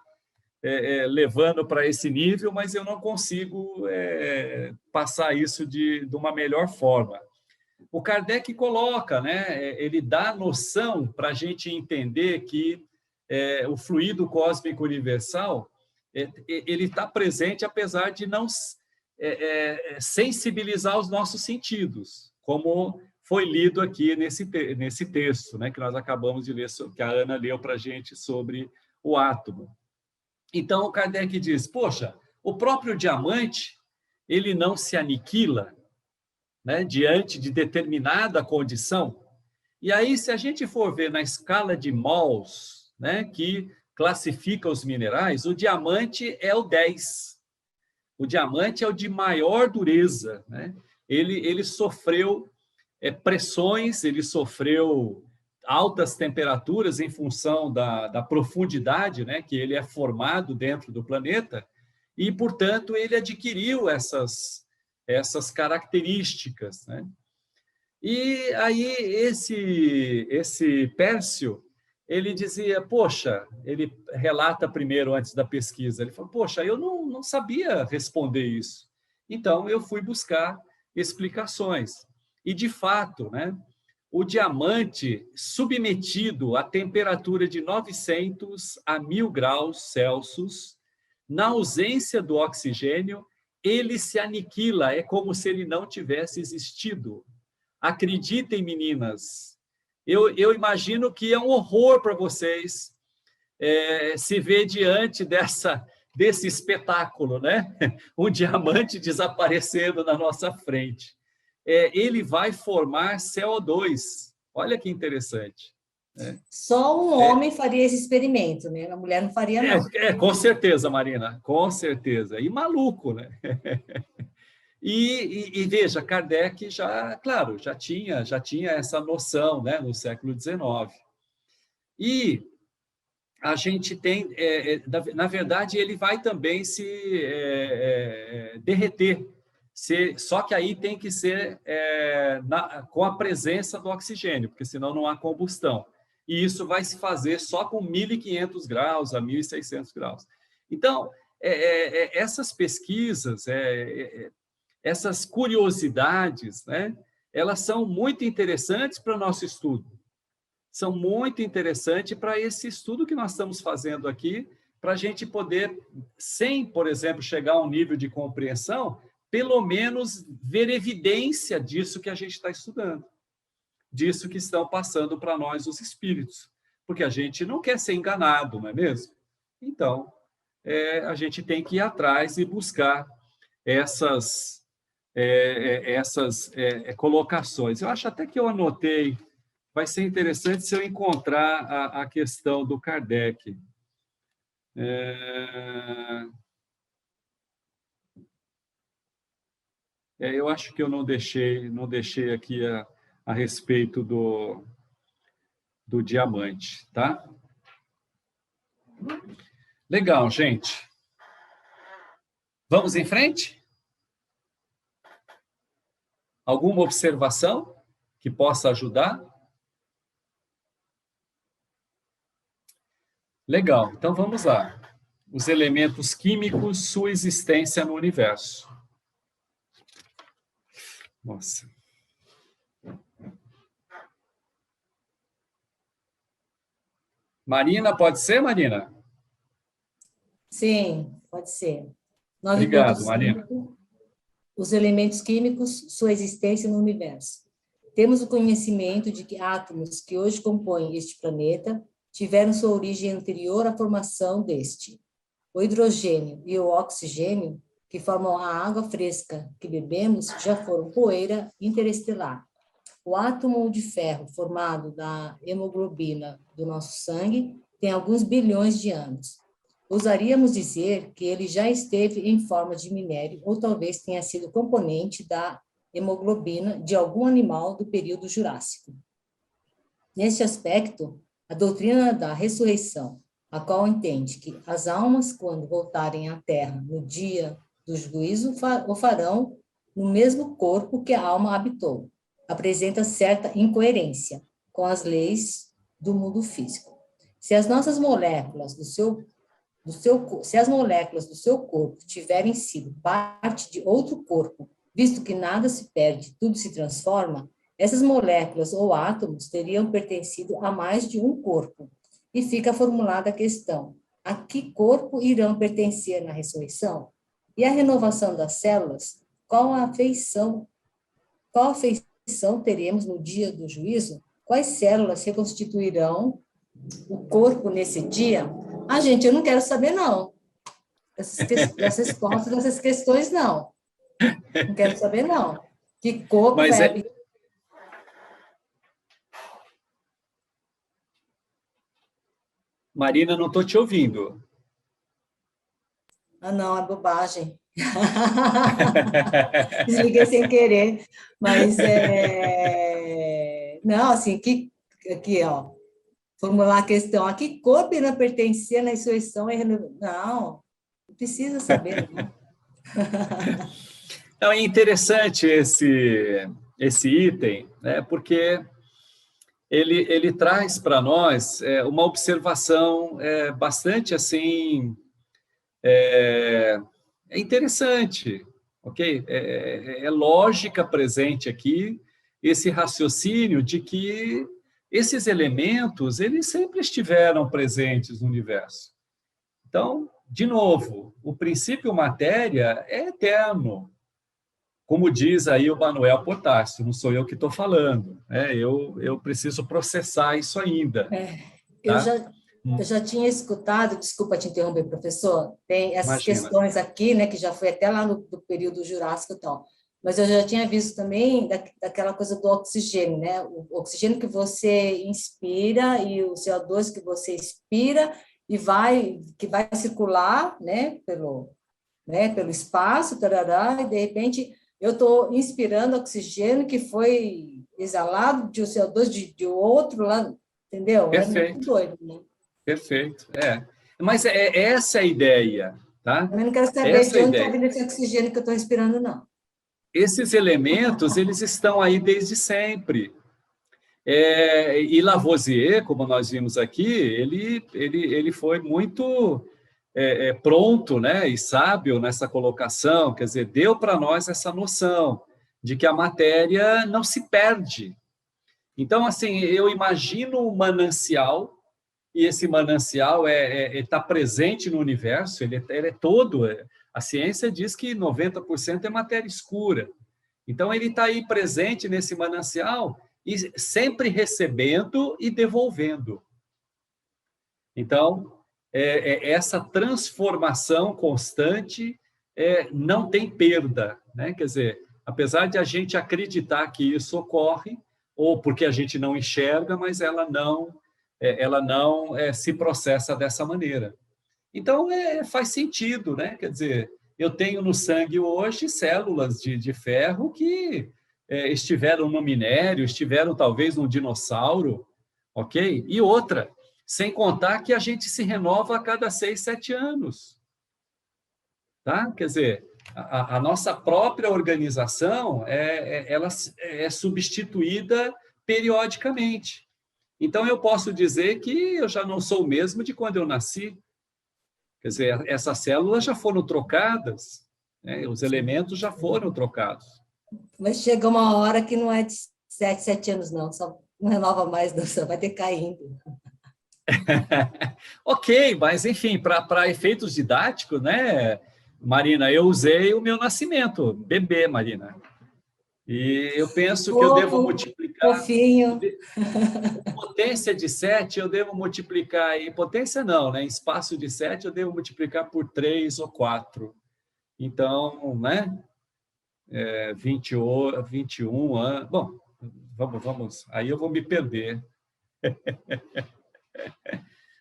levando para esse nível, mas eu não consigo passar isso de uma melhor forma. O Kardec coloca, né? Ele dá noção para a gente entender que o fluido cósmico universal ele está presente, apesar de não sensibilizar os nossos sentidos, como foi lido aqui nesse texto, né, que nós acabamos de ler, que a Ana leu para a gente sobre o átomo. Então, o Kardec diz, poxa, o próprio diamante, ele não se aniquila, né, diante de determinada condição. E aí, se a gente for ver na escala de mols, né, que classifica os minerais, o diamante é o 10. O diamante é o de maior dureza, né? Ele sofreu pressões, ele sofreu altas temperaturas em função da profundidade, né, que ele é formado dentro do planeta, e, portanto, ele adquiriu essas características, né? E aí esse Pércio, ele dizia, poxa, ele relata primeiro antes da pesquisa, ele falou, poxa, eu não sabia responder isso. Então, eu fui buscar explicações. E, de fato, né, o diamante submetido à temperatura de 900 a 1.000 graus Celsius, na ausência do oxigênio, ele se aniquila, é como se ele não tivesse existido. Acreditem, meninas, eu imagino que é um horror para vocês se ver diante desse espetáculo, né? Um diamante desaparecendo na nossa frente. Ele vai formar CO2. Olha que interessante. Só um homem faria esse experimento, né? A mulher não faria, não. Com certeza, Marina, com certeza. E maluco, né? E veja, Kardec claro, já tinha essa noção, né, no século XIX. E a gente tem, na verdade, ele vai também se derreter, só que aí tem que ser com a presença do oxigênio, porque senão não há combustão. E isso vai se fazer só com 1.500 graus a 1.600 graus. Então, essas pesquisas, essas curiosidades, né, elas são muito interessantes para o nosso estudo. São muito interessantes para esse estudo que nós estamos fazendo aqui, para a gente poder, sem, por exemplo, chegar a um nível de compreensão, pelo menos ver evidência disso que a gente está estudando, disso que estão passando para nós os espíritos, porque a gente não quer ser enganado, não é mesmo? Então, a gente tem que ir atrás e buscar essas colocações. Eu acho até que eu anotei, vai ser interessante se eu encontrar a questão do Kardec. Eu acho que eu não deixei aqui a respeito do diamante, tá? Legal, gente. Vamos em frente? Alguma observação que possa ajudar? Legal, então vamos lá. Os elementos químicos, sua existência no universo. Nossa. Marina, pode ser, Marina? Sim, pode ser. Obrigado, 9.5. Marina. Os elementos químicos, sua existência no universo. Temos o conhecimento de que átomos que hoje compõem este planeta tiveram sua origem anterior à formação deste. O hidrogênio e o oxigênio, que formam a água fresca que bebemos, já foram poeira interestelar. O átomo de ferro formado da hemoglobina do nosso sangue tem alguns bilhões de anos. Ousaríamos dizer que ele já esteve em forma de minério ou talvez tenha sido componente da hemoglobina de algum animal do período Jurássico. Neste aspecto, a doutrina da ressurreição, a qual entende que as almas, quando voltarem à Terra no dia do juízo, o farão no mesmo corpo que a alma habitou, apresenta certa incoerência com as leis do mundo físico. Se as nossas moléculas se as moléculas do seu corpo tiverem sido parte de outro corpo, visto que nada se perde, tudo se transforma, essas moléculas ou átomos teriam pertencido a mais de um corpo. E fica formulada a questão: a que corpo irão pertencer na ressurreição? E a renovação das células? Qual a feição teremos no dia do juízo? Quais células reconstituirão o corpo nesse dia? Ah, gente, eu não quero saber, não. Essas respostas dessas questões, não. Não quero saber, não. Que corpo Mas vai habitar? Marina, não estou te ouvindo. Ah, não, é bobagem. Desliguei sem querer, mas não, assim, aqui, ó, formular a questão: a que corpo irá pertencer na ressurreição? Não precisa saber, não. Então, é interessante esse item, né, porque ele traz para nós uma observação bastante assim interessante, ok? É lógica presente aqui esse raciocínio de que esses elementos eles sempre estiveram presentes no universo. Então, de novo, o princípio matéria é eterno. Como diz aí o Manuel Potássio, não sou eu que estou falando, eu preciso processar isso ainda. Tá? Eu já tinha escutado, desculpa te interromper, professor, tem essas Imagina. questões aqui, né, que já foi até lá do período Jurássico e tal, mas eu já tinha visto também daquela coisa do oxigênio, né, o oxigênio que você inspira e o CO2 que você expira e que vai circular, né, pelo espaço, tarará, e de repente eu estou inspirando oxigênio que foi exalado de CO2 de outro lá, entendeu? Perfeito. É muito doido, né? Perfeito, Mas essa é a ideia, tá? Também não quero saber Essa de é a onde está ideia. vindo esse oxigênio que eu estou respirando, não. Esses elementos, eles estão aí desde sempre. E Lavoisier, como nós vimos aqui, ele foi muito pronto, né, e sábio nessa colocação, quer dizer, deu para nós essa noção de que a matéria não se perde. Então, assim, eu imagino um manancial, e esse manancial está presente no universo, ele é todo. A ciência diz que 90% é matéria escura. Então, ele está aí presente nesse manancial e sempre recebendo e devolvendo. Então, essa transformação constante não tem perda, né? Quer dizer, apesar de a gente acreditar que isso ocorre, ou porque a gente não enxerga, mas ela não se processa dessa maneira. Então, faz sentido, né? Quer dizer, eu tenho no sangue hoje células de ferro que estiveram no minério, estiveram talvez num dinossauro, ok? E outra, sem contar que a gente se renova a cada 6, 7 anos. Tá? Quer dizer, A nossa própria organização, ela é substituída periodicamente. Então, eu posso dizer que eu já não sou o mesmo de quando eu nasci. Quer dizer, essas células já foram trocadas, né? Os elementos já foram trocados. Mas chega uma hora que não é de 7 anos, não. Só não renova mais, não. Só vai ter caindo. Ok, mas, enfim, para efeitos didáticos, né, Marina, eu usei o meu nascimento, bebê, Marina. E eu penso que eu devo multiplicar... Fofinho. Potência de 7, eu devo multiplicar... Em potência, não, né? Em espaço de 7, eu devo multiplicar por 3 ou 4. Então, né? 21 anos... Bom, vamos... Aí eu vou me perder.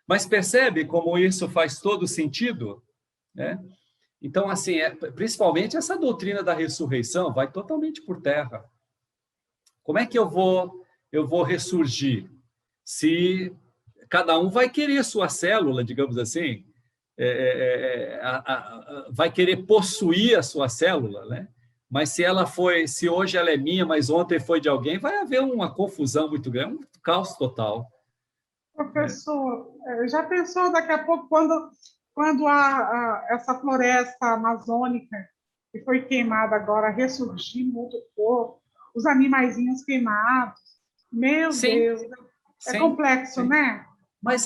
Mas percebe como isso faz todo sentido, né? Então, assim, principalmente essa doutrina da ressurreição vai totalmente por terra. Como é que eu vou ressurgir? Se cada um vai querer sua célula, digamos assim, vai querer possuir a sua célula, né? Mas se hoje ela é minha, mas ontem foi de alguém, vai haver uma confusão muito grande, um caos total. Professor, já pensou daqui a pouco, quando essa floresta amazônica que foi queimada agora ressurgir no outro corpo, os animaizinhos queimados? Meu Deus, é complexo, né? Mas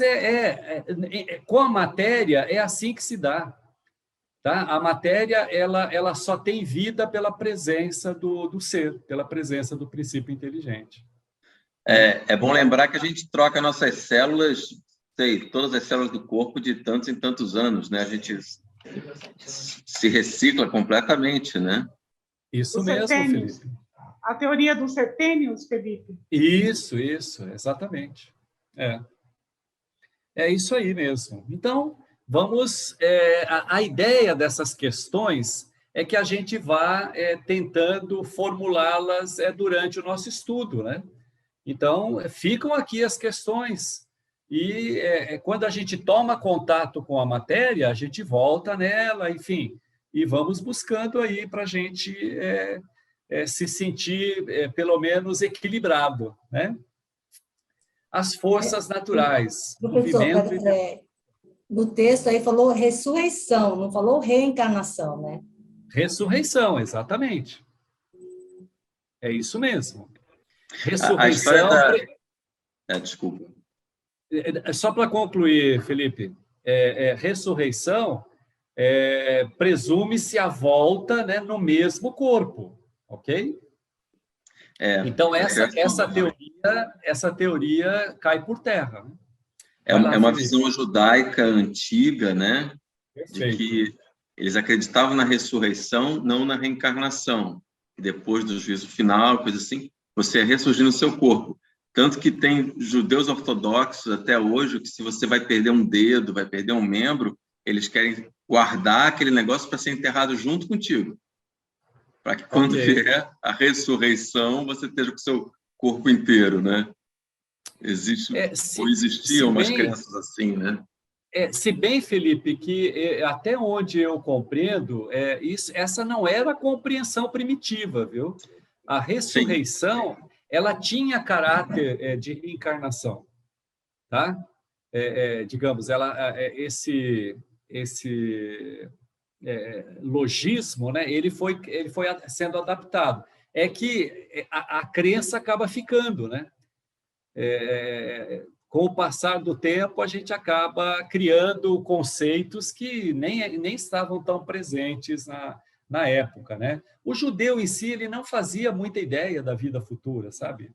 com a matéria é assim que se dá. Tá? A matéria ela só tem vida pela presença do ser, pela presença do princípio inteligente. É bom lembrar que a gente troca nossas células, todas as células do corpo de tantos em tantos anos, né? A gente se recicla completamente, né? Isso mesmo, Felipe. A teoria dos setênios, Felipe? Isso, exatamente. É isso aí mesmo. Então, vamos... a ideia dessas questões é que a gente vá tentando formulá-las durante o nosso estudo, né? Então, ficam aqui as questões. E quando a gente toma contato com a matéria, a gente volta nela, enfim, e vamos buscando aí para a gente se sentir, pelo menos, equilibrado, né? As forças naturais. Professor, movimento no texto aí falou ressurreição, não falou reencarnação, né? Ressurreição, exatamente. É isso mesmo. A história desculpa. Só para concluir, Felipe, ressurreição presume-se a volta, né, no mesmo corpo, ok? Então, essa teoria cai por terra. Né? É uma visão judaica antiga, né? Perfeito. De que eles acreditavam na ressurreição, não na reencarnação. E depois do juízo final, coisa assim, você ressurgir no seu corpo. Tanto que tem judeus ortodoxos até hoje que se você vai perder um dedo, vai perder um membro, eles querem guardar aquele negócio para ser enterrado junto contigo. Para que quando vier a ressurreição, você esteja com o seu corpo inteiro, né? Existiam umas crenças assim, né? Se bem, Felipe, que até onde eu compreendo, essa não era a compreensão primitiva, viu? A ressurreição, ela tinha caráter de reencarnação, tá? Digamos, esse logismo, né? Ele foi sendo adaptado. É que a crença acaba ficando, né? Com o passar do tempo, a gente acaba criando conceitos que nem estavam tão presentes na época, né? O judeu em si, ele não fazia muita ideia da vida futura, sabe?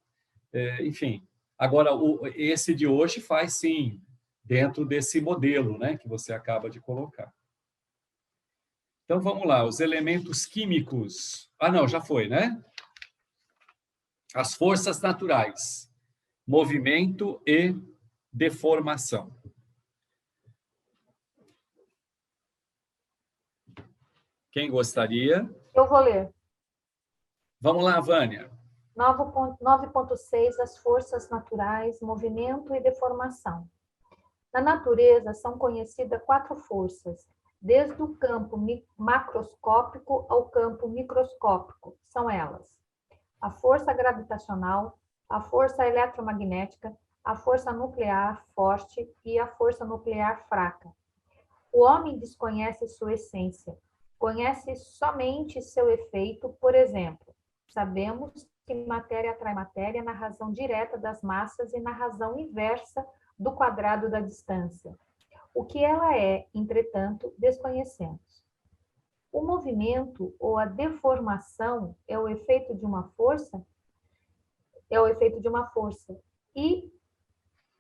Enfim, agora, esse de hoje faz, sim, dentro desse modelo, né, que você acaba de colocar. Então, vamos lá, os elementos químicos. Não, já foi, né? As forças naturais. Movimento e deformação. Quem gostaria? Eu vou ler. Vamos lá, Vânia. 9.6, as forças naturais, movimento e deformação. Na natureza são conhecidas 4 forças: desde o campo macroscópico ao campo microscópico. São elas: a força gravitacional, a força eletromagnética, a força nuclear forte e a força nuclear fraca. O homem desconhece sua essência, conhece somente seu efeito. Por exemplo, sabemos que matéria atrai matéria na razão direta das massas e na razão inversa do quadrado da distância. O que ela é, entretanto, desconhecemos. O movimento ou a deformação é o efeito de uma força? É o efeito de uma força. E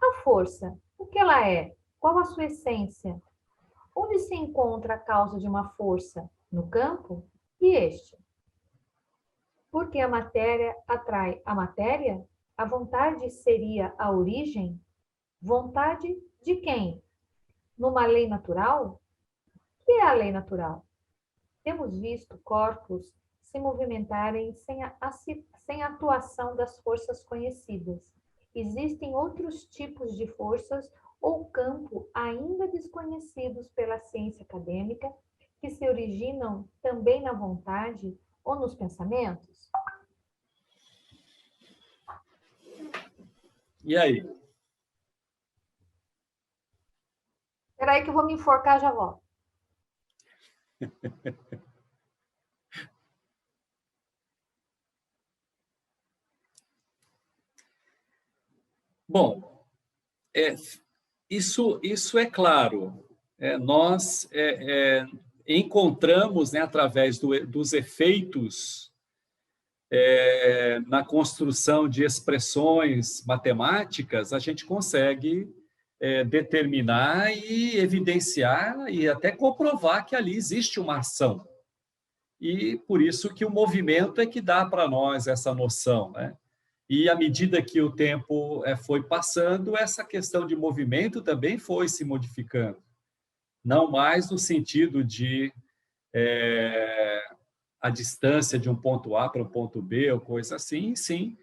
a força, o que ela é? Qual a sua essência? Onde se encontra a causa de uma força? No campo? E este? Porque a matéria atrai a matéria? A vontade seria a origem? Vontade de quem? Numa lei natural? O que é a lei natural? Temos visto corpos se movimentarem sem atuação das forças conhecidas. Existem outros tipos de forças ou campo ainda desconhecidos pela ciência acadêmica que se originam também na vontade ou nos pensamentos? E aí? Espera aí que eu vou me enforcar, já volto. Bom, isso é claro. Nós encontramos, né, através dos efeitos na construção de expressões matemáticas, a gente consegue determinar e evidenciar e até comprovar que ali existe uma ação. E por isso que o movimento é que dá para nós essa noção, né? E à medida que o tempo foi passando, essa questão de movimento também foi se modificando. Não mais no sentido de a distância de um ponto A para um ponto B, ou coisa assim, sim,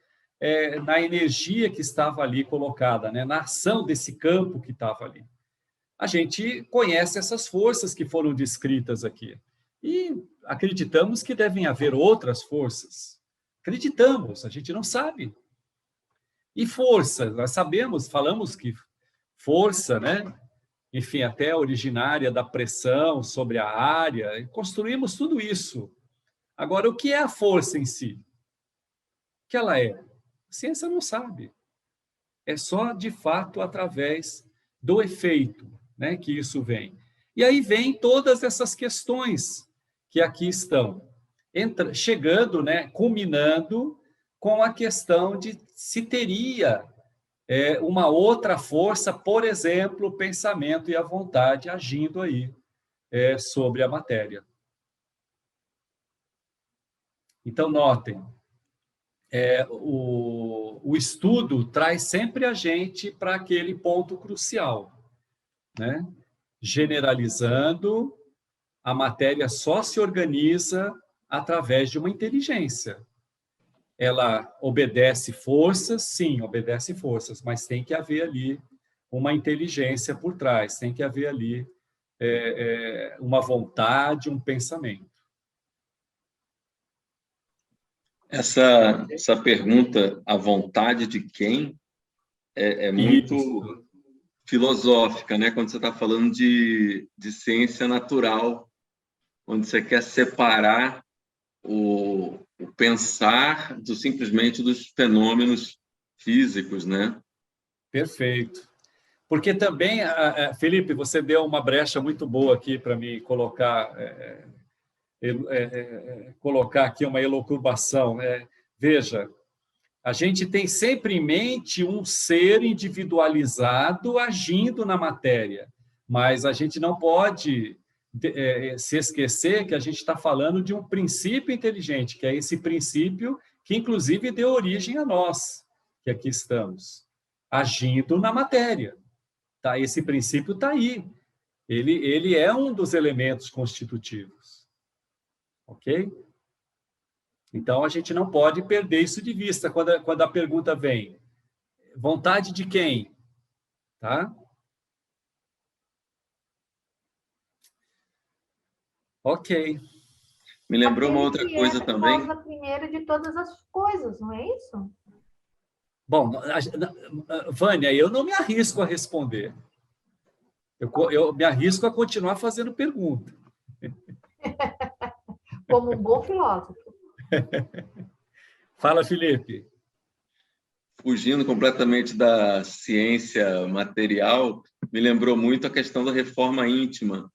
na energia que estava ali colocada, né? Na ação desse campo que estava ali. A gente conhece essas forças que foram descritas aqui. E acreditamos que devem haver outras forças. Acreditamos, a gente não sabe. E força, nós sabemos, falamos que força, né? Enfim, até originária da pressão sobre a área, e construímos tudo isso. Agora, o que é a força em si? O que ela é? A ciência não sabe. É só, de fato, através do efeito, né, que isso vem. E aí vem todas essas questões que aqui estão, chegando, né, culminando com a questão de se teria uma outra força, por exemplo, o pensamento e a vontade agindo aí sobre a matéria. Então, notem, o estudo traz sempre a gente para aquele ponto crucial, né? Generalizando, a matéria só se organiza através de uma inteligência. Ela obedece forças, sim, obedece forças, mas tem que haver ali uma inteligência por trás, tem que haver ali uma vontade, um pensamento. Essa pergunta, a vontade de quem, é muito Isso. filosófica, né? Quando você está falando de ciência natural, onde você quer separar o pensar simplesmente dos fenômenos físicos, né? Perfeito. Porque também, Felipe, você deu uma brecha muito boa aqui para me colocar aqui uma elucubração. Veja, a gente tem sempre em mente um ser individualizado agindo na matéria, mas a gente não pode se esquecer que a gente está falando de um princípio inteligente, que é esse princípio que, inclusive, deu origem a nós, que aqui estamos, agindo na matéria. Tá? Esse princípio está aí. Ele é um dos elementos constitutivos. Ok? Então, a gente não pode perder isso de vista quando a pergunta vem. Vontade de quem? Tá? Ok. Me lembrou uma outra Aquele que coisa é a também. causa primeira de todas as coisas, não é isso? Bom, Vânia, eu não me arrisco a responder. Eu me arrisco a continuar fazendo pergunta. Como um bom filósofo. Fala, Felipe. Fugindo completamente da ciência material, me lembrou muito a questão da reforma íntima,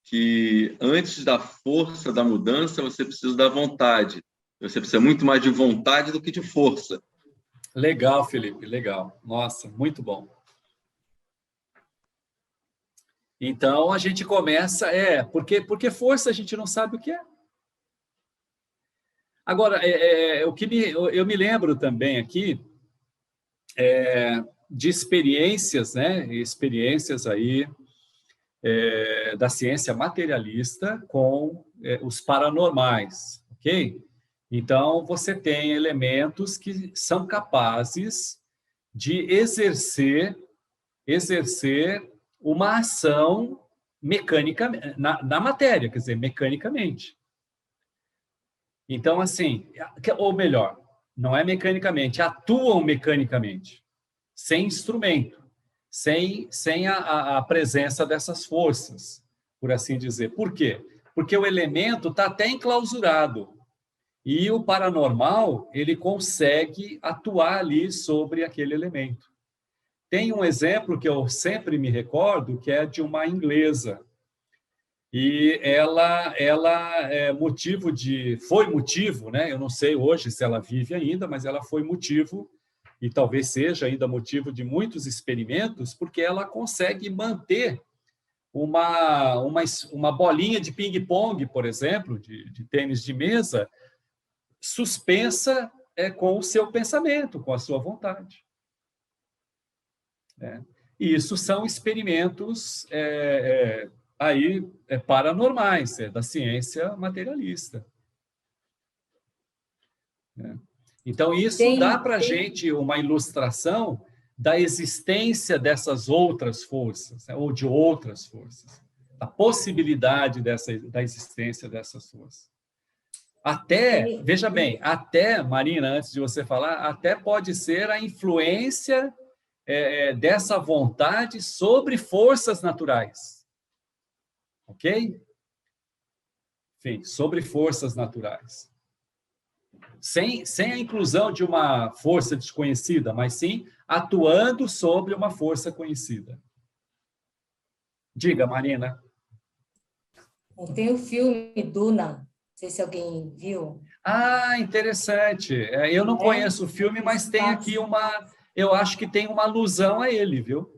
que antes da força da mudança, você precisa da vontade. Você precisa muito mais de vontade do que de força. Legal, Felipe, legal. Nossa, muito bom. Então, a gente começa... porque força a gente não sabe o que é. Agora, eu me lembro também aqui de experiências, né? Experiências aí da ciência materialista com os paranormais, ok? Então, você tem elementos que são capazes de exercer uma ação mecânica na matéria, quer dizer, mecanicamente. Então, assim, ou melhor, não é mecanicamente, atuam mecanicamente, sem instrumento, sem a presença dessas forças, por assim dizer. Por quê? Porque o elemento está até enclausurado e o paranormal ele consegue atuar ali sobre aquele elemento. Tem um exemplo que eu sempre me recordo, que é de uma inglesa. E ela foi motivo, né? Eu não sei hoje se ela vive ainda, mas ela foi motivo, e talvez seja ainda motivo de muitos experimentos, porque ela consegue manter uma bolinha de ping-pong, por exemplo, de tênis de mesa, suspensa com o seu pensamento, com a sua vontade. E isso são experimentos aí paranormais, da ciência materialista. Então, isso dá para a gente uma ilustração da existência dessas outras forças, ou de outras forças, a possibilidade da existência dessas forças. Veja bem, Marina, antes de você falar, até pode ser a influência dessa vontade sobre forças naturais. Ok? Enfim, sobre forças naturais. Sem a inclusão de uma força desconhecida, mas sim atuando sobre uma força conhecida. Diga, Marina. Tem o filme Duna, não sei se alguém viu. Ah, interessante. Eu não conheço o filme, mas tem aqui eu acho que tem uma alusão a ele, viu?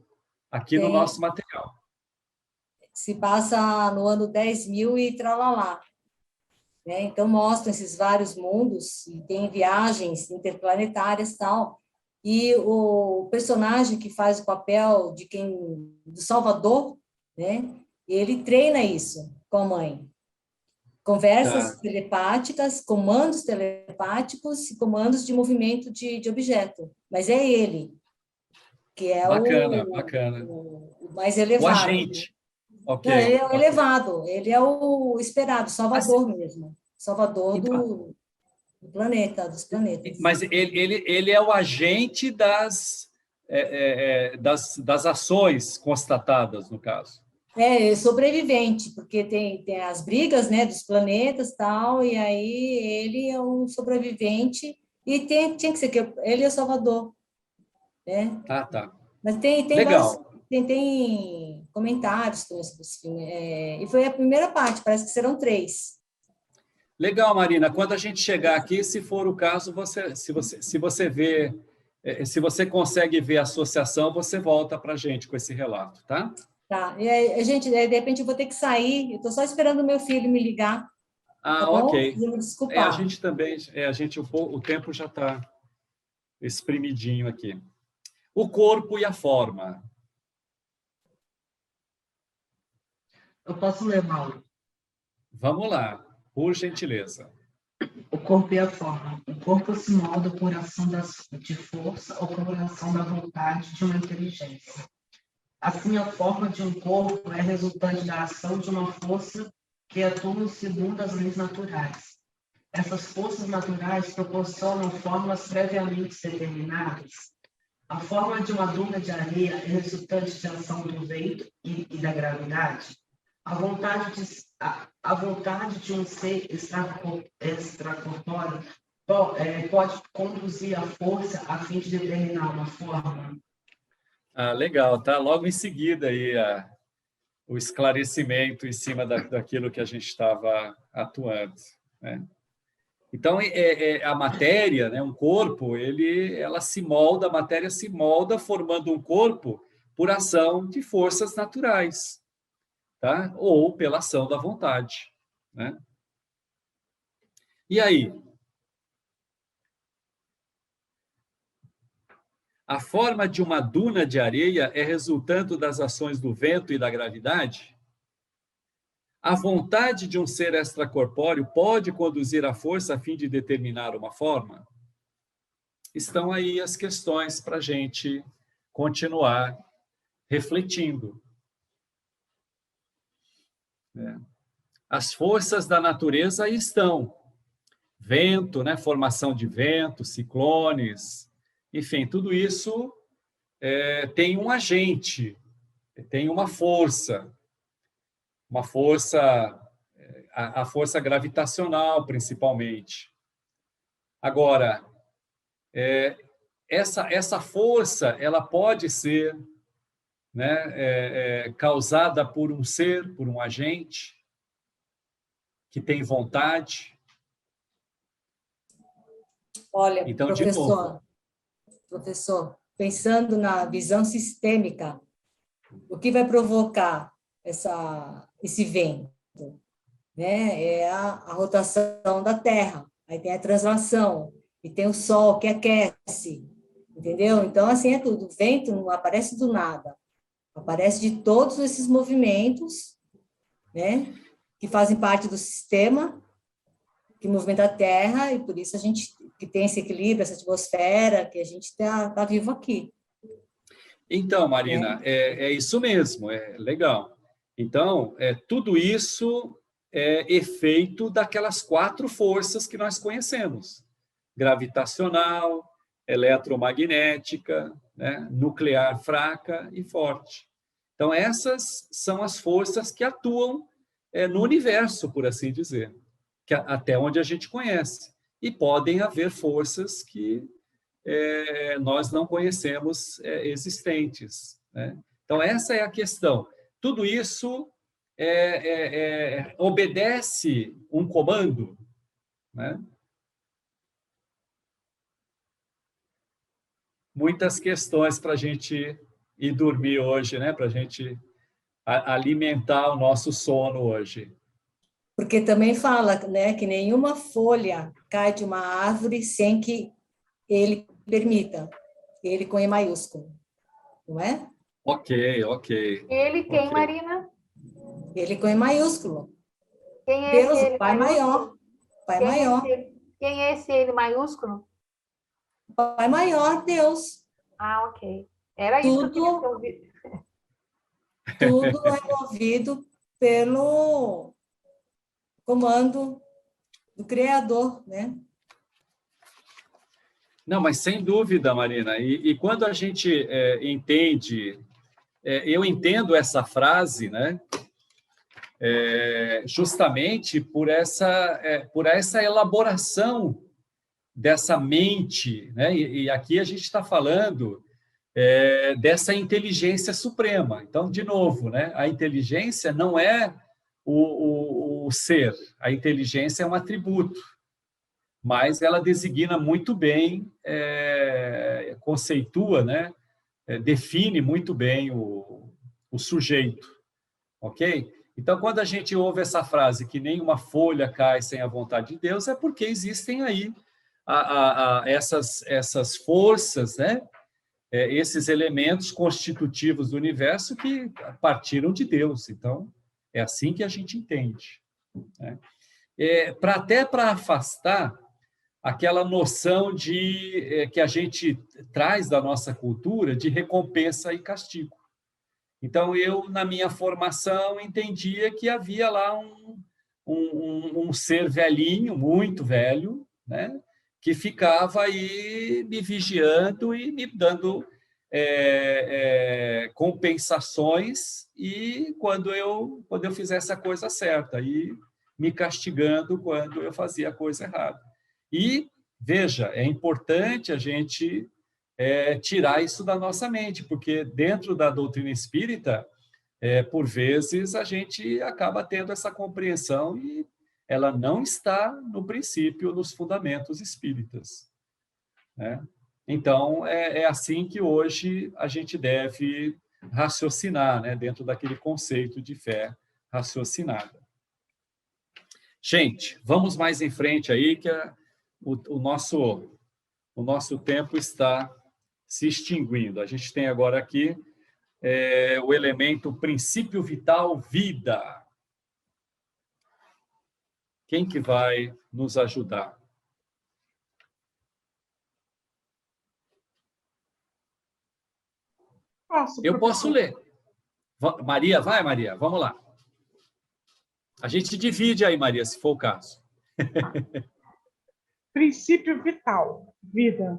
Aqui no nosso material. Se passa no ano 10.000 e tralalá. Né? Então, mostram esses vários mundos, e tem viagens interplanetárias e tal. E o personagem que faz o papel do Salvador, né? Ele treina isso com a mãe. Conversas telepáticas, comandos telepáticos e comandos de movimento de objeto. Mas é ele, que é o mais elevado. O agente. Okay, não, ele é o elevado, ele é o esperado, Salvador mesmo. Salvador do planeta, dos planetas. Mas ele é o agente das ações constatadas, no caso. Sobrevivente, porque tem as brigas, né, dos planetas e tal, e aí ele é um sobrevivente, e tinha que ser que ele é o Salvador. Né? Ah, tá. Mas tem legal. Tem comentários sobre esse filme. E foi a primeira parte, parece que serão 3. Legal, Marina. Quando a gente chegar aqui, se for o caso, se você vê, se você consegue ver a associação, você volta para a gente com esse relato, tá? Tá. E aí, gente, de repente eu vou ter que sair. Eu estou só esperando o meu filho me ligar. Ah, tá bom? ok. Me desculpar. A gente também, o tempo já está espremidinho aqui. O corpo e a forma. Eu posso ler, Mauro? Vamos lá, por gentileza. O corpo e a forma. O corpo se molda por ação de força ou por ação da vontade de uma inteligência. Assim, a forma de um corpo é resultante da ação de uma força que atuam segundo as leis naturais. Essas forças naturais proporcionam fórmulas previamente determinadas. A forma de uma duna de areia é resultante de ação do vento e da gravidade. A vontade de um ser extracorpóreo pode conduzir a força a fim de determinar uma forma. Ah, legal, tá? Logo em seguida aí o esclarecimento em cima daquilo que a gente estava atuando, né? Então, a matéria, né, um corpo, ela se molda, a matéria se molda formando um corpo por ação de forças naturais, tá? Ou pela ação da vontade, né? E aí? A forma de uma duna de areia é resultante das ações do vento e da gravidade? A vontade de um ser extracorpóreo pode conduzir a força a fim de determinar uma forma? Estão aí as questões para a gente continuar refletindo. As forças da natureza aí estão. Vento, né? Formação de vento, ciclones, enfim, tudo isso tem um agente, tem uma força, a força gravitacional, principalmente. Agora, essa força, ela pode ser, né, causada por um ser, por um agente que tem vontade. Olha, então, professor, pensando na visão sistêmica, o que vai provocar esse vento, né? É a rotação da Terra, aí tem a translação, e tem o Sol que aquece, entendeu? Então, assim, é tudo. O vento não aparece do nada, aparece de todos esses movimentos, né? Que fazem parte do sistema que movimenta a Terra, e por isso a gente que tem esse equilíbrio, essa atmosfera, que a gente está vivo aqui. Então, Marina, é isso mesmo, é legal. Então, tudo isso é efeito daquelas 4 forças que nós conhecemos: gravitacional, eletromagnética, né, nuclear fraca e forte. Então, essas são as forças que atuam no universo, por assim dizer, até onde a gente conhece. E podem haver forças que nós não conhecemos existentes, né? Então, essa é a questão. Tudo isso obedece um comando, né? Muitas questões para a gente ir dormir hoje, né? Para a gente alimentar o nosso sono hoje. Porque também fala, né, que nenhuma folha cai de uma árvore sem que ele permita. Ele com E maiúsculo, não é? Ok. Ele quem, Ok. Marina? Ele com E maiúsculo. Quem é Deus, esse ele Pai maior. Pai Quem maior. Quem é esse ele maiúsculo? Pai maior, Deus. Ah, ok. Era isso que eu queria ter ouvido. Tudo é movido pelo comando do Criador, né? Não, mas sem dúvida, Marina. E quando a gente entende, eu entendo essa frase, né? Justamente por essa elaboração dessa mente, né? E aqui a gente está falando dessa inteligência suprema. Então, de novo, né? A inteligência não é o ser, a inteligência é um atributo, mas ela designa muito bem, conceitua, né? Define muito bem o sujeito, ok? Então, quando a gente ouve essa frase que nenhuma folha cai sem a vontade de Deus, é porque existem aí essas forças, né? Esses elementos constitutivos do universo que partiram de Deus. Então, é assim que a gente entende, né? Até para afastar aquela noção que a gente traz da nossa cultura de recompensa e castigo. Então, eu, na minha formação, entendia que havia lá um ser velhinho, muito velho, né? Que ficava aí me vigiando e me dando compensações e quando eu fizesse a coisa certa, e me castigando quando eu fazia a coisa errada. E, veja, é importante a gente tirar isso da nossa mente, porque dentro da doutrina espírita, por vezes, a gente acaba tendo essa compreensão e ela não está no princípio, nos fundamentos espíritas, né? Então, é assim que hoje a gente deve raciocinar, né? Dentro daquele conceito de fé raciocinada. Gente, vamos mais em frente aí, que o nosso tempo está se extinguindo. A gente tem agora aqui o elemento princípio vital, vida. Quem que vai nos ajudar? Eu posso ler. Maria, vai, Maria, vamos lá. A gente divide aí, Maria, se for o caso. Princípio vital, vida.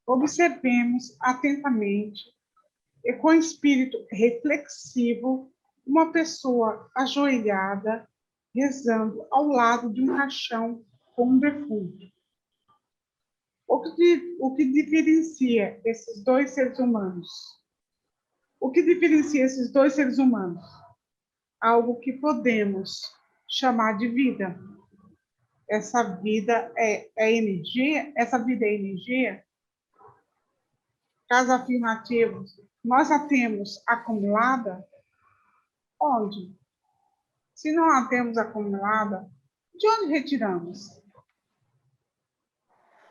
Observemos atentamente e com espírito reflexivo uma pessoa ajoelhada rezando ao lado de um caixão com um defunto. O que diferencia esses dois seres humanos? O que diferencia esses dois seres humanos? Algo que podemos chamar de vida. Essa vida é energia? Essa vida é energia? Caso afirmativo, nós a temos acumulada? Onde? Se não a temos acumulada, de onde retiramos?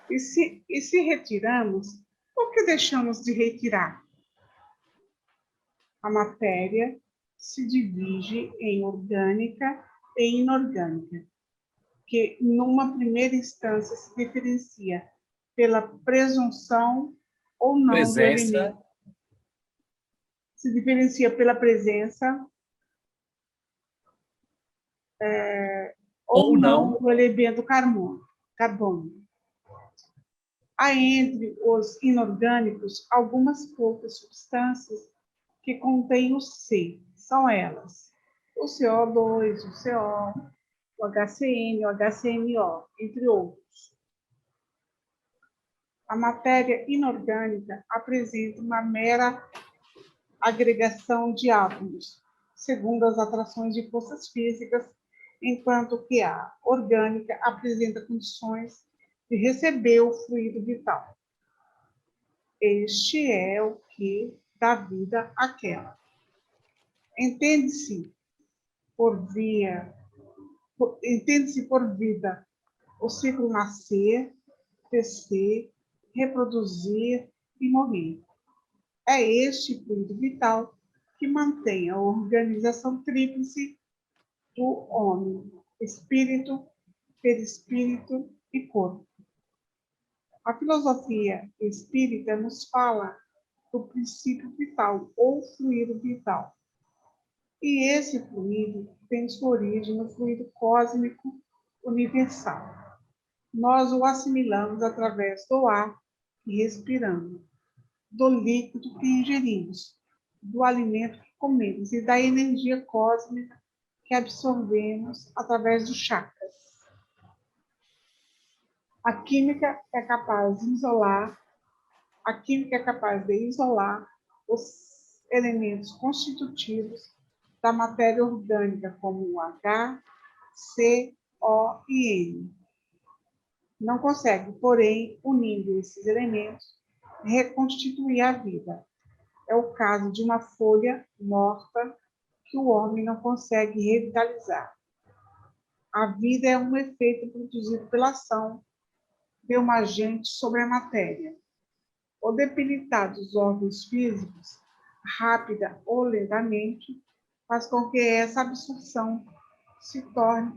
E se retiramos, por que deixamos de retirar? A matéria se divide em orgânica e inorgânica, que numa primeira instância se diferencia pela presunção ou não do elemento. Se diferencia pela presença ou não do elemento carbono. Há entre os inorgânicos algumas poucas substâncias que contêm o C. São elas: o CO2, o CO, o HCN, o HCMO, entre outros. A matéria inorgânica apresenta uma mera agregação de átomos, segundo as atrações de forças físicas, enquanto que a orgânica apresenta condições de receber o fluido vital. Este é o que dá vida àquela. Entende-se por vida o ciclo nascer, crescer, reproduzir e morrer. É este fluido vital que mantém a organização tríplice do homem: espírito, perispírito e corpo. A filosofia espírita nos fala do princípio vital ou fluido vital. E esse fluido tem sua origem no fluido cósmico universal. Nós o assimilamos através do ar que respiramos, do líquido que ingerimos, do alimento que comemos e da energia cósmica que absorvemos através dos chakras. A química é capaz de isolar os elementos constitutivos da matéria orgânica, como o H, C, O e N. Não consegue, porém, unindo esses elementos, reconstituir a vida. É o caso de uma folha morta que o homem não consegue revitalizar. A vida é um efeito produzido pela ação de um agente sobre a matéria. O debilitar dos órgãos físicos, rápida ou lentamente, faz com que essa absorção se torne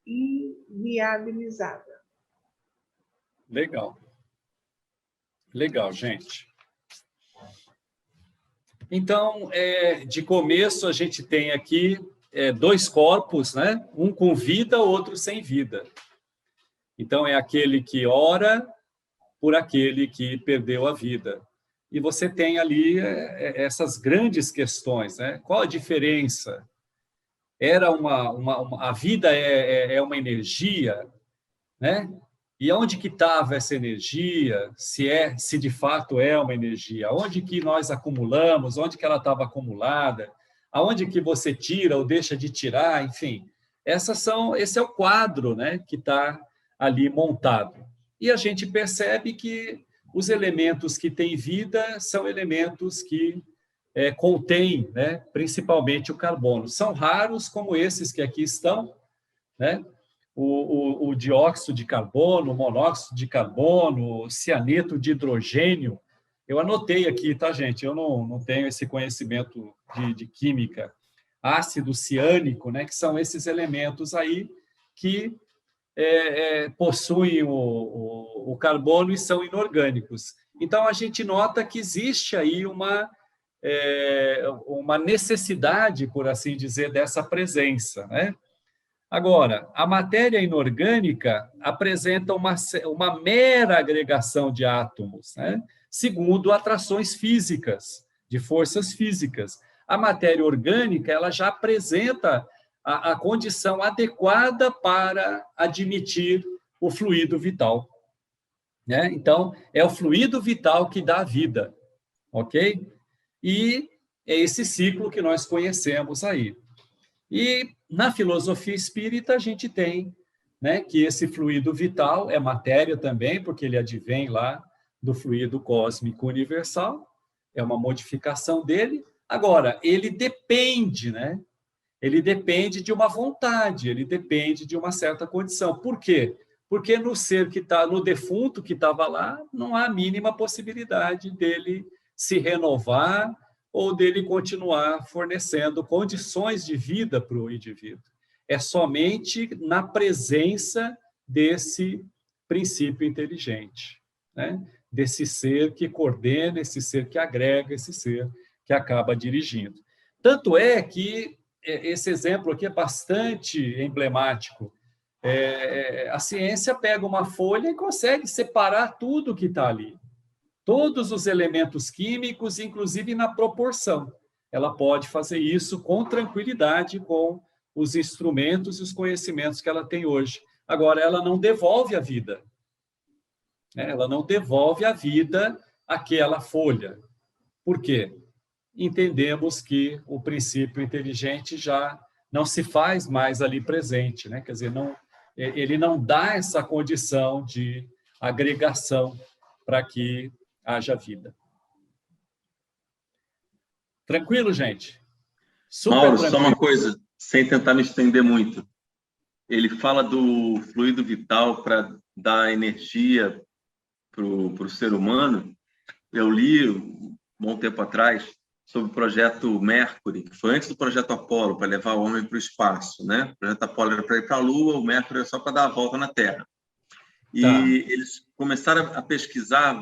inviabilizada. Legal. Legal, gente. Então, de começo, a gente tem aqui dois corpos, né? Um com vida, outro sem vida. Então, é aquele que ora por aquele que perdeu a vida. E você tem ali essas grandes questões, né? Qual a diferença? Era a vida é uma energia, né? E onde que estava essa energia? Se de fato é uma energia? Onde que nós acumulamos? Onde que ela estava acumulada? Aonde que você tira ou deixa de tirar? Enfim, esse é o quadro, né, que está ali montado. E a gente percebe que os elementos que têm vida são elementos que contêm, né, principalmente o carbono. São raros como esses que aqui estão, né? O dióxido de carbono, o monóxido de carbono, o cianeto de hidrogênio. Eu anotei aqui, tá, gente? Eu não tenho esse conhecimento de química. Ácido ciânico, né? Que são esses elementos aí que possuem o carbono e são inorgânicos. Então, a gente nota que existe aí uma necessidade, por assim dizer, dessa presença, né? Agora, a matéria inorgânica apresenta uma mera agregação de átomos, né? Segundo atrações físicas, de forças físicas. A matéria orgânica ela já apresenta a condição adequada para admitir o fluido vital, né? Então, é o fluido vital que dá vida, ok? E é esse ciclo que nós conhecemos aí. E na filosofia espírita a gente tem, né, que esse fluido vital é matéria também, porque ele advém lá do fluido cósmico universal, é uma modificação dele. Agora, ele depende, né? Ele depende de uma vontade, ele depende de uma certa condição. Por quê? Porque no ser que está, no defunto que estava lá, não há a mínima possibilidade dele se renovar ou dele continuar fornecendo condições de vida para o indivíduo. É somente na presença desse princípio inteligente, né? Desse ser que coordena, esse ser que agrega, esse ser que acaba dirigindo. Tanto é que esse exemplo aqui é bastante emblemático. A ciência pega uma folha e consegue separar tudo que está ali. Todos os elementos químicos, inclusive na proporção. Ela pode fazer isso com tranquilidade, com os instrumentos e os conhecimentos que ela tem hoje. Agora, ela não devolve a vida. Ela não devolve a vida àquela folha. Por quê? Entendemos que o princípio inteligente já não se faz mais ali presente, né? Quer dizer, ele não dá essa condição de agregação para que haja vida. Tranquilo, gente? Super Mauro, tranquilo. Só uma coisa, sem tentar me estender muito. Ele fala do fluido vital para dar energia para o ser humano. Eu li, um bom tempo atrás, sobre o projeto Mercury, que foi antes do projeto Apolo, para levar o homem para o espaço, né? O projeto Apolo era para ir para a Lua, o Mercury era só para dar a volta na Terra. E eles começaram a pesquisar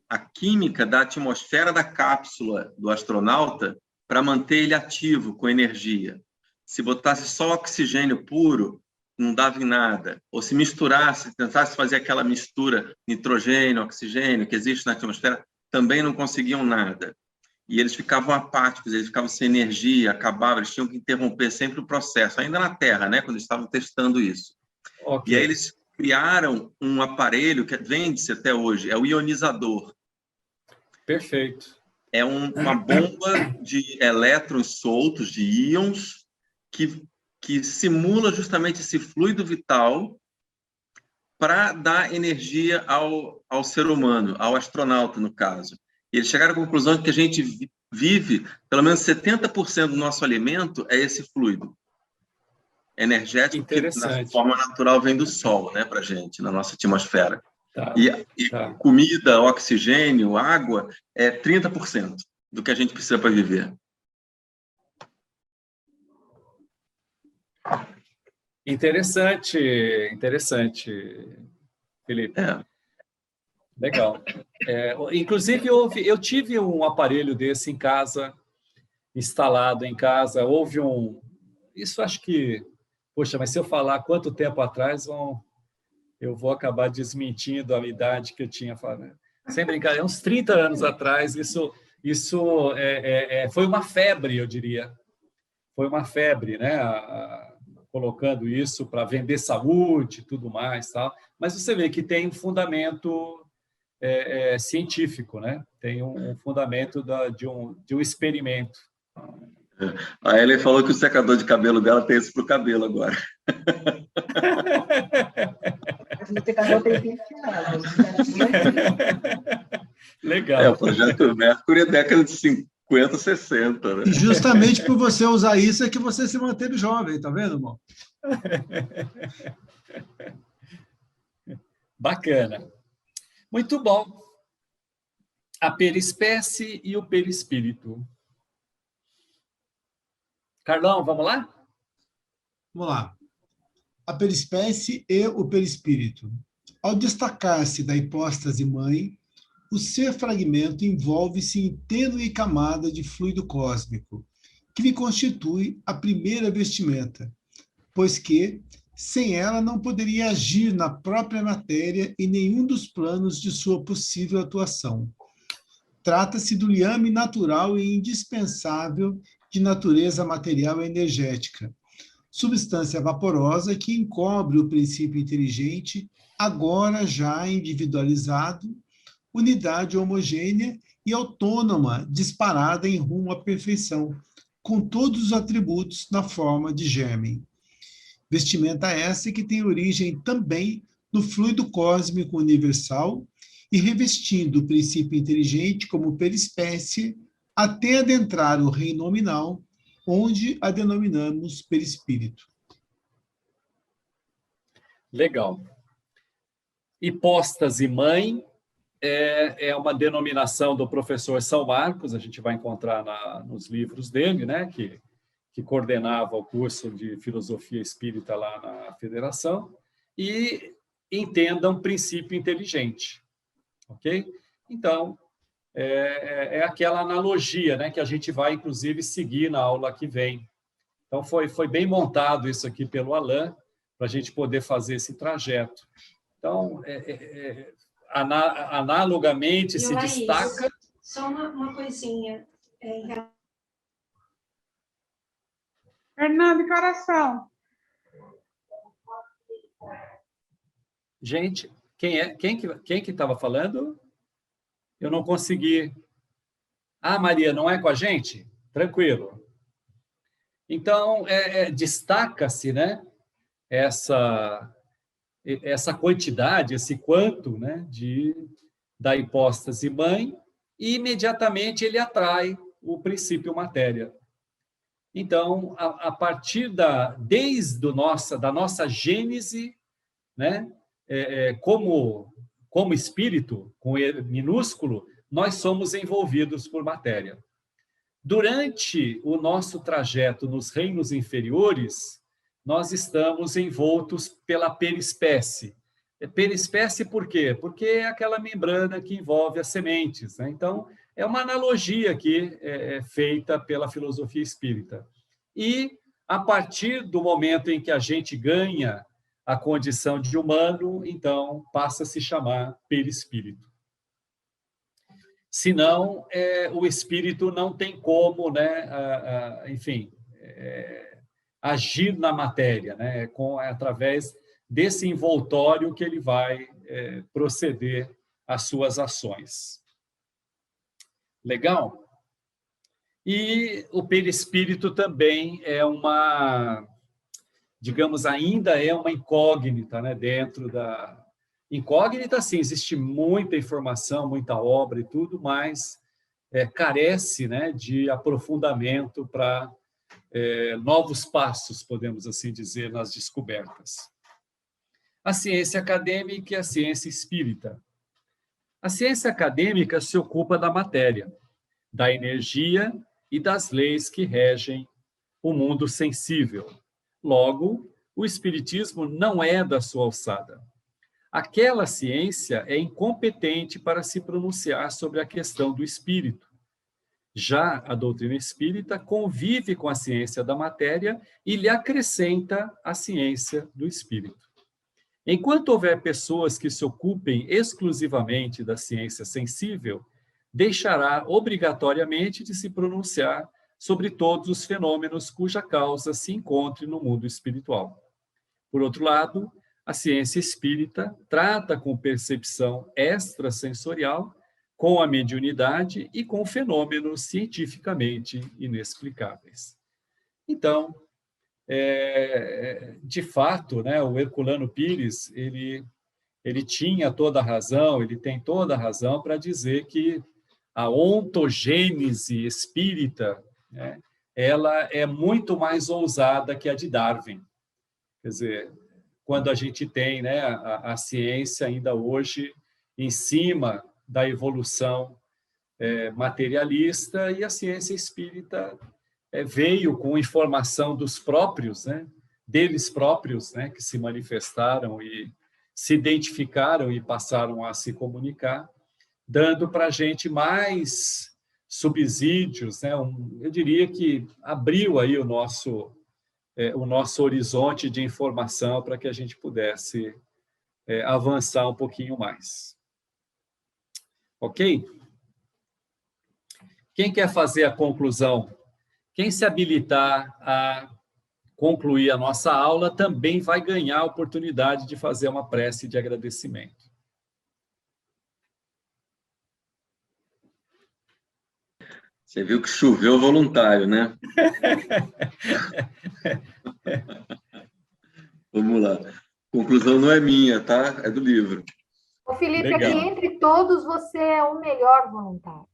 a química da atmosfera da cápsula do astronauta para manter ele ativo com energia. Se botasse só oxigênio puro, não dava em nada. Ou se misturasse, tentasse fazer aquela mistura nitrogênio, oxigênio que existe na atmosfera, também não conseguiam nada. E eles ficavam apáticos, eles ficavam sem energia, acabavam, eles tinham que interromper sempre o processo, ainda na Terra, né, quando eles estavam testando isso. Okay. E aí eles criaram um aparelho que vende-se até hoje, é o ionizador. Perfeito. É uma bomba de elétrons soltos, de íons, que simula justamente esse fluido vital para dar energia ao ser humano, ao astronauta, no caso. E eles chegaram à conclusão de que a gente vive, pelo menos 70% do nosso alimento é esse fluido energético que, na forma natural, vem do Sol, né, para a gente, na nossa atmosfera. Comida, oxigênio, água, é 30% do que a gente precisa para viver. Interessante, Felipe. Legal. Inclusive, eu tive um aparelho desse em casa instalado em casa. Houve isso acho que... Poxa, mas se eu falar quanto tempo atrás, eu vou acabar desmentindo a idade que eu tinha falado. Sem brincadeira, uns 30 anos atrás, isso foi uma febre, eu diria. Foi uma febre, né? Colocando isso para vender saúde e tudo mais. Tal. Mas você vê que tem um fundamento científico, né? Tem um fundamento de um experimento. A Ellen falou que o secador de cabelo dela tem isso para o cabelo agora. O secador tem 20 anos. Legal. O projeto Mercury é década de 50, 60. Né? E justamente por você usar isso é que você se manteve jovem, tá vendo, irmão? Bacana. Muito bom. A perispécie e o perispírito. Carlão, vamos lá? Vamos lá. A perispécie e o perispírito. Ao destacar-se da hipóstase mãe, o ser fragmento envolve-se em tênue camada de fluido cósmico, que lhe constitui a primeira vestimenta, pois que, sem ela, não poderia agir na própria matéria em nenhum dos planos de sua possível atuação. Trata-se do liame natural e indispensável de natureza material e energética, substância vaporosa que encobre o princípio inteligente, agora já individualizado, unidade homogênea e autônoma, disparada em rumo à perfeição, com todos os atributos na forma de gêmen. Vestimenta essa que tem origem também no fluido cósmico universal e revestindo o princípio inteligente como perispécie, até adentrar o reino nominal, onde a denominamos perispírito. Legal. Hipóstase mãe é uma denominação do professor São Marcos, a gente vai encontrar nos livros dele, né, que coordenava o curso de filosofia espírita lá na Federação, e entendam princípio inteligente, ok? Então, é aquela analogia, né, que a gente vai, inclusive, seguir na aula que vem. Então, foi bem montado isso aqui pelo Alain, para a gente poder fazer esse trajeto. Então, analogamente, se destaca... Só uma coisinha. Fernando, que oração? Gente, quem que estava falando? Eu não consegui. Ah, Maria, não é com a gente? Tranquilo. Então, destaca-se, né, essa quantidade, esse quanto, né, da hipóstase mãe, e imediatamente ele atrai o princípio matéria. Então, a partir da nossa gênese, né, como espírito, com E minúsculo, nós somos envolvidos por matéria. Durante o nosso trajeto nos reinos inferiores, nós estamos envoltos pela perispécie. Perispécie por quê? Porque é aquela membrana que envolve as sementes, né? Então, é uma analogia aqui feita pela filosofia espírita. E, a partir do momento em que a gente ganha a condição de humano, então passa a se chamar perispírito. Senão, o espírito não tem como, né, agir na matéria, né, através desse envoltório que ele vai proceder às suas ações. Legal? E o perispírito também é digamos, ainda é uma incógnita, né, dentro da... Incógnita, sim, existe muita informação, muita obra e tudo, mas carece, né, de aprofundamento para novos passos, podemos assim dizer, nas descobertas. A ciência acadêmica e a ciência espírita. A ciência acadêmica se ocupa da matéria, da energia e das leis que regem o mundo sensível. Logo, o espiritismo não é da sua alçada. Aquela ciência é incompetente para se pronunciar sobre a questão do espírito. Já a doutrina espírita convive com a ciência da matéria e lhe acrescenta a ciência do espírito. Enquanto houver pessoas que se ocupem exclusivamente da ciência sensível, deixará obrigatoriamente de se pronunciar sobre todos os fenômenos cuja causa se encontre no mundo espiritual. Por outro lado, a ciência espírita trata com percepção extrasensorial, com a mediunidade e com fenômenos cientificamente inexplicáveis. Então, de fato, né, o Herculano Pires, ele tinha toda a razão, ele tem toda a razão para dizer que a ontogênese espírita, né, ela é muito mais ousada que a de Darwin. Quer dizer, quando a gente tem, né, a ciência ainda hoje em cima da evolução materialista, e a ciência espírita veio com informação dos próprios, né, deles próprios, né, que se manifestaram e se identificaram e passaram a se comunicar, dando para a gente mais subsídios, né, eu diria que abriu aí o nosso horizonte de informação para que a gente pudesse avançar um pouquinho mais. Ok? Quem quer fazer a conclusão? Quem se habilitar a concluir a nossa aula também vai ganhar a oportunidade de fazer uma prece de agradecimento. Você viu que choveu voluntário, né? Vamos lá. Conclusão não é minha, tá? É do livro. Ô, Felipe, Legal. aqui entre todos, você é o melhor voluntário.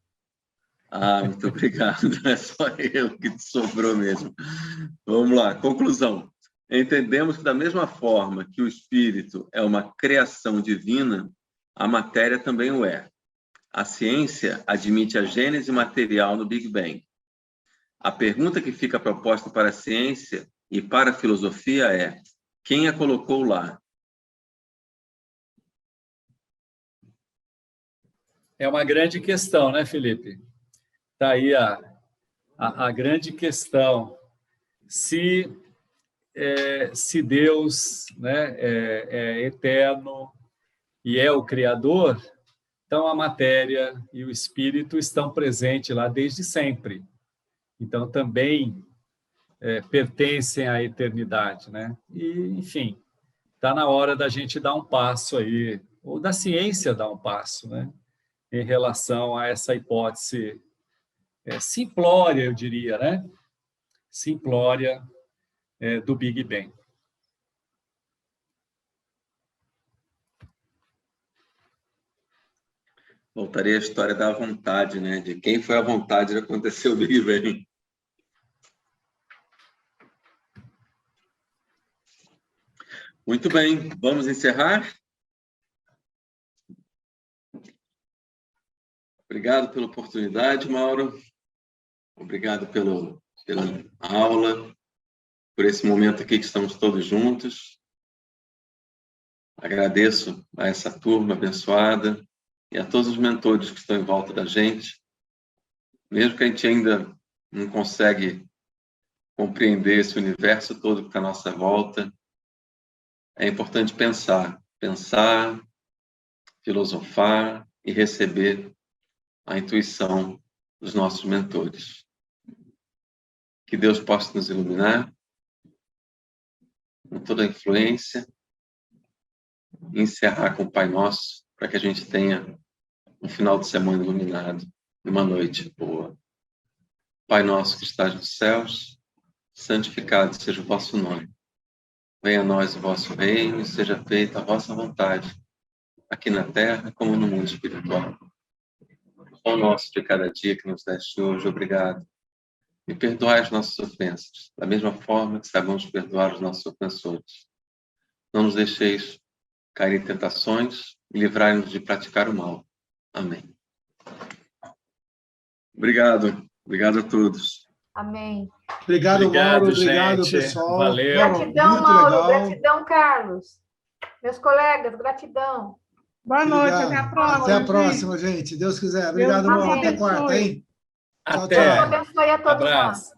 Ah, muito obrigado. É só eu que sobrou mesmo. Vamos lá. Conclusão. Entendemos que, da mesma forma que o espírito é uma criação divina, a matéria também o é. A ciência admite a gênese material no Big Bang. A pergunta que fica proposta para a ciência e para a filosofia é: quem a colocou lá? É uma grande questão, né, Felipe? Está aí a grande questão. Se Deus, né, é eterno e é o Criador, então a matéria e o espírito estão presentes lá desde sempre. Então também pertencem à eternidade, né? E, enfim, está na hora da gente dar um passo aí, ou da ciência dar um passo, né, em relação a essa hipótese simplória, eu diria, né? Simplória do Big Bang. Voltaria à história da vontade, né? De quem foi a vontade de acontecer o Big Bang. Muito bem, vamos encerrar? Obrigado pela oportunidade, Mauro. Obrigado pela aula, por esse momento aqui que estamos todos juntos. Agradeço a essa turma abençoada e a todos os mentores que estão em volta da gente. Mesmo que a gente ainda não consegue compreender esse universo todo que está à nossa volta, é importante pensar, filosofar e receber a intuição dos nossos mentores. Que Deus possa nos iluminar com toda a influência e encerrar com o Pai Nosso, para que a gente tenha um final de semana iluminado e uma noite boa. Pai nosso que estás nos céus, santificado seja o vosso nome. Venha a nós o vosso reino e seja feita a vossa vontade, aqui na terra como no mundo espiritual. O pão nosso de cada dia que nos deste hoje, obrigado. E perdoai as nossas ofensas, da mesma forma que sabemos perdoar os nossos ofensores. Não nos deixeis cair em tentações e livrai-nos de praticar o mal. Amém. Obrigado. Obrigado a todos. Amém. Obrigado, Mauro. Obrigado, gente. pessoal. Valeu. Gratidão, Muito Mauro. legal. Gratidão, Carlos. Meus colegas, gratidão. Boa noite, Obrigado. até a próxima. Até a próxima, gente. Deus quiser. Obrigado, Deus Mauro. Até abençoe. quarta, hein? Até. Deus abençoe a todos nós. Abraço.